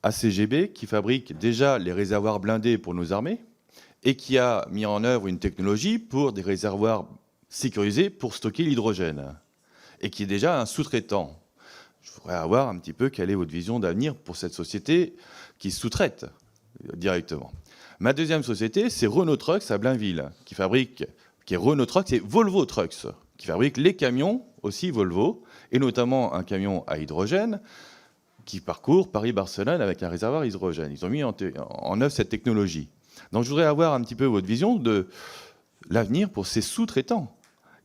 ACGB, qui fabrique déjà les réservoirs blindés pour nos armées et qui a mis en œuvre une technologie pour des réservoirs sécurisés pour stocker l'hydrogène et qui est déjà un sous-traitant. Je voudrais avoir un petit peu quelle est votre vision d'avenir pour cette société qui sous-traite directement. Ma deuxième société, c'est Renault Trucks à Blainville, qui est Renault Trucks et Volvo Trucks, qui fabrique les camions aussi Volvo, et notamment un camion à hydrogène qui parcourt Paris-Barcelone avec un réservoir hydrogène. Ils ont mis en œuvre cette technologie. Donc je voudrais avoir un petit peu votre vision de l'avenir pour ces sous-traitants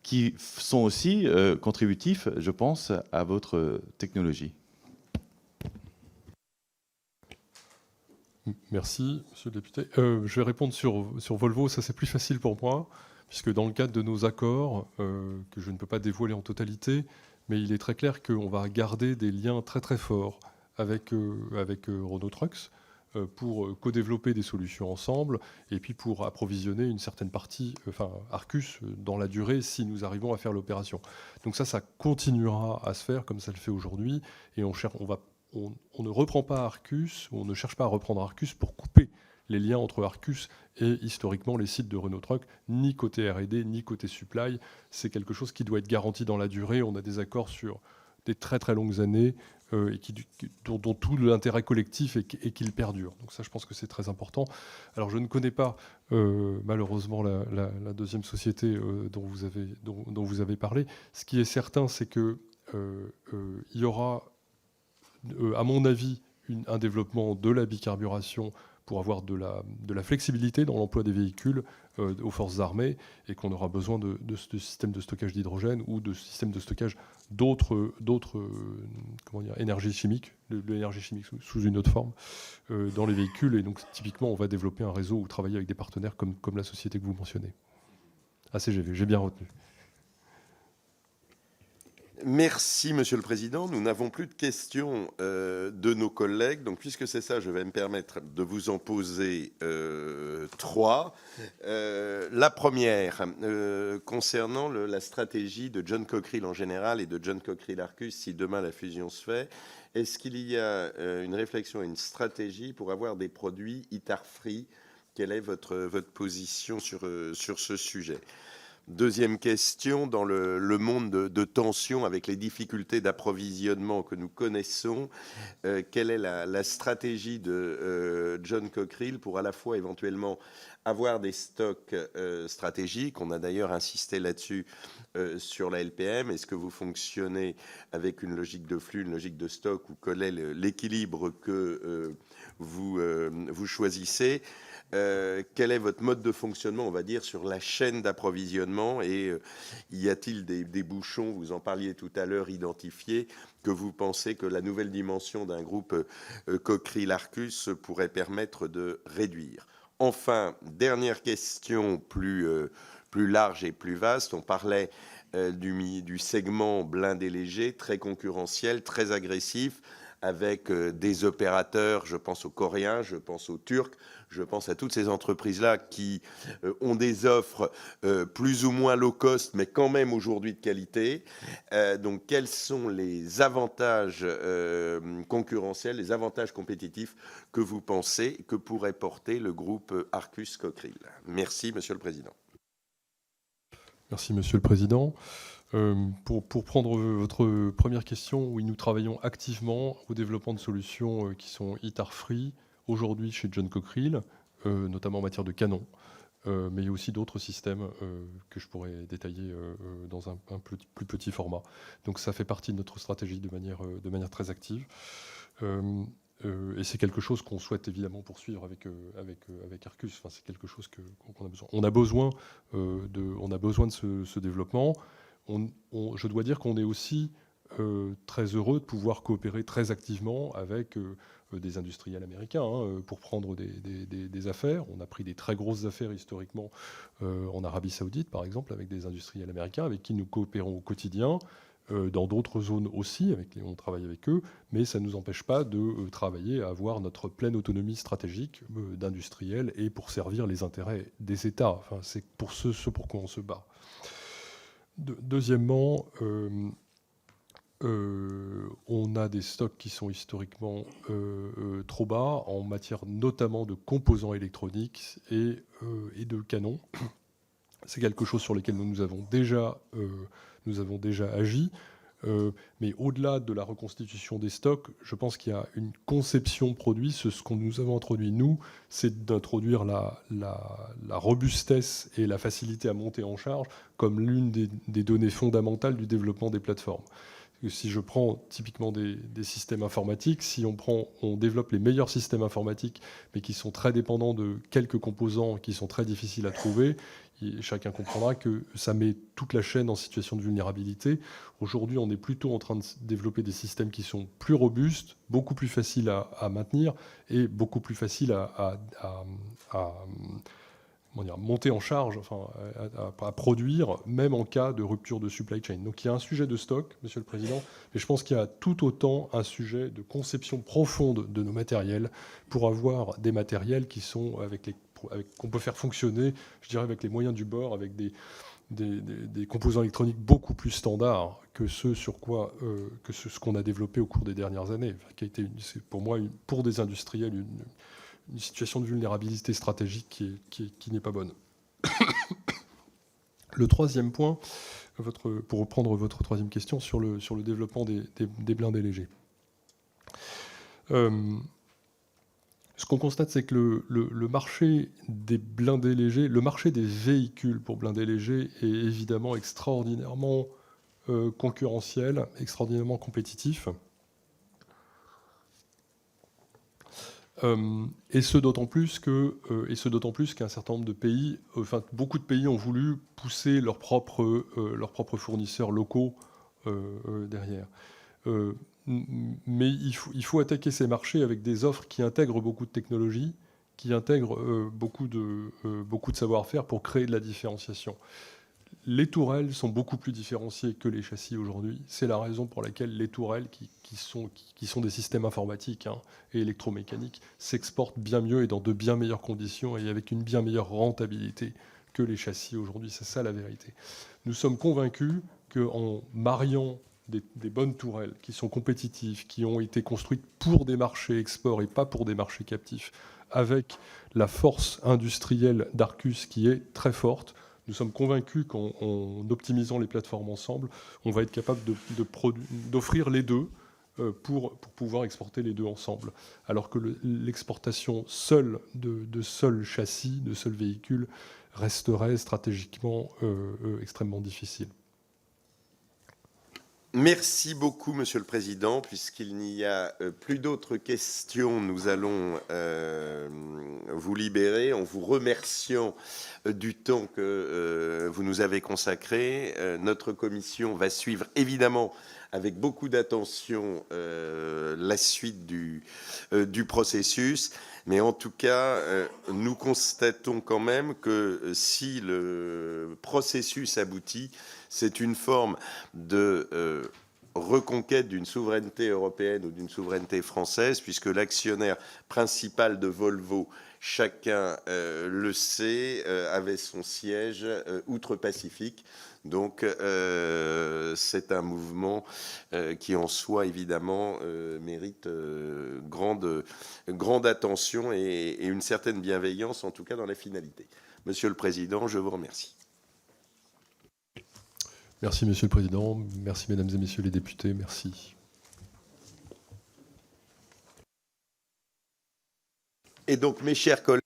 qui sont aussi contributifs, je pense, à votre technologie. Merci, monsieur le député. Je vais répondre sur Volvo, ça c'est plus facile pour moi, puisque dans le cadre de nos accords, que je ne peux pas dévoiler en totalité, mais il est très clair qu'on va garder des liens très très forts avec Renault Trucks pour co-développer des solutions ensemble et puis pour approvisionner une certaine partie, Arcus, dans la durée si nous arrivons à faire l'opération. Donc ça continuera à se faire comme ça le fait aujourd'hui et on ne reprend pas Arcus, on ne cherche pas à reprendre Arcus pour couper les liens entre Arcus et historiquement les sites de Renault Trucks, ni côté R&D, ni côté supply. C'est quelque chose qui doit être garanti dans la durée. On a des accords sur des très très longues années et dont tout l'intérêt collectif est qu'il perdure. Donc ça, je pense que c'est très important. Alors je ne connais pas malheureusement la deuxième société dont vous avez parlé. Ce qui est certain, c'est que il y aura, à mon avis, un développement de la bicarburation pour avoir de la flexibilité dans l'emploi des véhicules aux forces armées et qu'on aura besoin de ce système de stockage d'hydrogène ou de systèmes de stockage d'autres énergies chimiques, de l'énergie chimique sous une autre forme dans les véhicules. Et donc typiquement, on va développer un réseau ou travailler avec des partenaires comme la société que vous mentionnez. ACGV, j'ai bien retenu. Merci, Monsieur le Président. Nous n'avons plus de questions de nos collègues. Donc, puisque c'est ça, je vais me permettre de vous en poser 3. La première, concernant la stratégie de John Cockerill en général et de John Cockerill Arcus, si demain la fusion se fait, est-ce qu'il y a une réflexion et une stratégie pour avoir des produits ITAR-free? Quelle est votre position sur ce sujet? Deuxième question, dans le monde de tension, avec les difficultés d'approvisionnement que nous connaissons, quelle est la stratégie de John Cockerill pour à la fois éventuellement avoir des stocks stratégiques? On a d'ailleurs insisté là-dessus sur la LPM. Est-ce que vous fonctionnez avec une logique de flux, une logique de stock, ou quel est l'équilibre que vous choisissez? Quel est votre mode de fonctionnement, on va dire, sur la chaîne d'approvisionnement, et y a-t-il des bouchons, vous en parliez tout à l'heure, identifiés, que vous pensez que la nouvelle dimension d'un groupe Cockerill-Arcus pourrait permettre de réduire? Enfin, dernière question plus large et plus vaste, on parlait du segment blindé léger, très concurrentiel, très agressif, avec des opérateurs, je pense aux Coréens, je pense aux Turcs, je pense à toutes ces entreprises-là qui ont des offres plus ou moins low cost, mais quand même aujourd'hui de qualité. Donc, quels sont les avantages concurrentiels, les avantages compétitifs que vous pensez que pourrait porter le groupe Arcus Cockerill? Merci, Monsieur le Président. Merci, Monsieur le Président. Pour prendre votre première question, oui, nous travaillons activement au développement de solutions qui sont ITAR-free aujourd'hui chez John Cockerill, notamment en matière de canon, mais il y a aussi d'autres systèmes que je pourrais détailler dans un plus petit format. Donc ça fait partie de notre stratégie de manière très active. Et c'est quelque chose qu'on souhaite évidemment poursuivre avec Arcus. Enfin, c'est quelque chose qu'on a besoin. On a besoin de ce développement. Je dois dire qu'on est aussi très heureux de pouvoir coopérer très activement avec des industriels américains pour prendre des affaires. On a pris des très grosses affaires historiquement en Arabie Saoudite, par exemple, avec des industriels américains avec qui nous coopérons au quotidien. Dans d'autres zones aussi, on travaille avec eux, mais ça ne nous empêche pas de travailler à avoir notre pleine autonomie stratégique d'industriels et pour servir les intérêts des États. Enfin, c'est pour ce pourquoi on se bat. Deuxièmement, on a des stocks qui sont historiquement trop bas en matière notamment de composants électroniques et de canons. C'est quelque chose sur lequel nous avons déjà agi. Mais au-delà de la reconstitution des stocks, je pense qu'il y a une conception produit. Ce que nous avons introduit, nous, c'est d'introduire la robustesse et la facilité à monter en charge comme l'une des données fondamentales du développement des plateformes. Si je prends typiquement des systèmes informatiques, si on développe les meilleurs systèmes informatiques, mais qui sont très dépendants de quelques composants qui sont très difficiles à trouver, chacun comprendra que ça met toute la chaîne en situation de vulnérabilité. Aujourd'hui, on est plutôt en train de développer des systèmes qui sont plus robustes, beaucoup plus faciles à maintenir et beaucoup plus faciles à monter en charge, enfin, à produire, même en cas de rupture de supply chain. Donc il y a un sujet de stock, Monsieur le Président, mais je pense qu'il y a tout autant un sujet de conception profonde de nos matériels pour avoir des matériels qui sont qu'on peut faire fonctionner, je dirais, avec les moyens du bord, avec des composants électroniques beaucoup plus standards que ce qu'on a développé au cours des dernières années, qui a été, pour moi, pour des industriels, une situation de vulnérabilité stratégique qui n'est pas bonne. Le troisième point, pour reprendre votre troisième question, sur le développement des blindés légers. Ce qu'on constate, c'est que le marché des blindés légers, le marché des véhicules pour blindés légers est évidemment extraordinairement concurrentiel, extraordinairement compétitif. Et ce d'autant plus qu'un certain nombre de pays, enfin beaucoup de pays ont voulu pousser leurs propres fournisseurs locaux derrière. Mais il faut attaquer ces marchés avec des offres qui intègrent beaucoup de technologies, qui intègrent beaucoup de savoir-faire pour créer de la différenciation. Les tourelles sont beaucoup plus différenciées que les châssis aujourd'hui. C'est la raison pour laquelle les tourelles, qui sont des systèmes informatiques et électromécaniques, s'exportent bien mieux et dans de bien meilleures conditions et avec une bien meilleure rentabilité que les châssis aujourd'hui. C'est ça la vérité. Nous sommes convaincus qu'en mariant des bonnes tourelles qui sont compétitives, qui ont été construites pour des marchés export et pas pour des marchés captifs, avec la force industrielle d'Arcus qui est très forte, nous sommes convaincus qu'en optimisant les plateformes ensemble, on va être capable d'offrir les deux pour pouvoir exporter les deux ensemble. Alors que l'exportation seule de seuls châssis, de seuls véhicules, resterait stratégiquement extrêmement difficile. Merci beaucoup, Monsieur le Président. Puisqu'il n'y a plus d'autres questions, nous allons vous libérer en vous remerciant du temps que vous nous avez consacré. Notre commission va suivre évidemment avec beaucoup d'attention la suite du processus. Mais en tout cas, nous constatons quand même que si le processus aboutit, c'est une forme de reconquête d'une souveraineté européenne ou d'une souveraineté française, puisque l'actionnaire principal de Volvo, chacun le sait, avait son siège outre-Pacifique. Donc c'est un mouvement qui en soi évidemment mérite grande attention et une certaine bienveillance, en tout cas dans la finalité. Monsieur le Président, je vous remercie. Merci Monsieur le Président, merci Mesdames et Messieurs les députés, merci. Et donc mes chers collègues,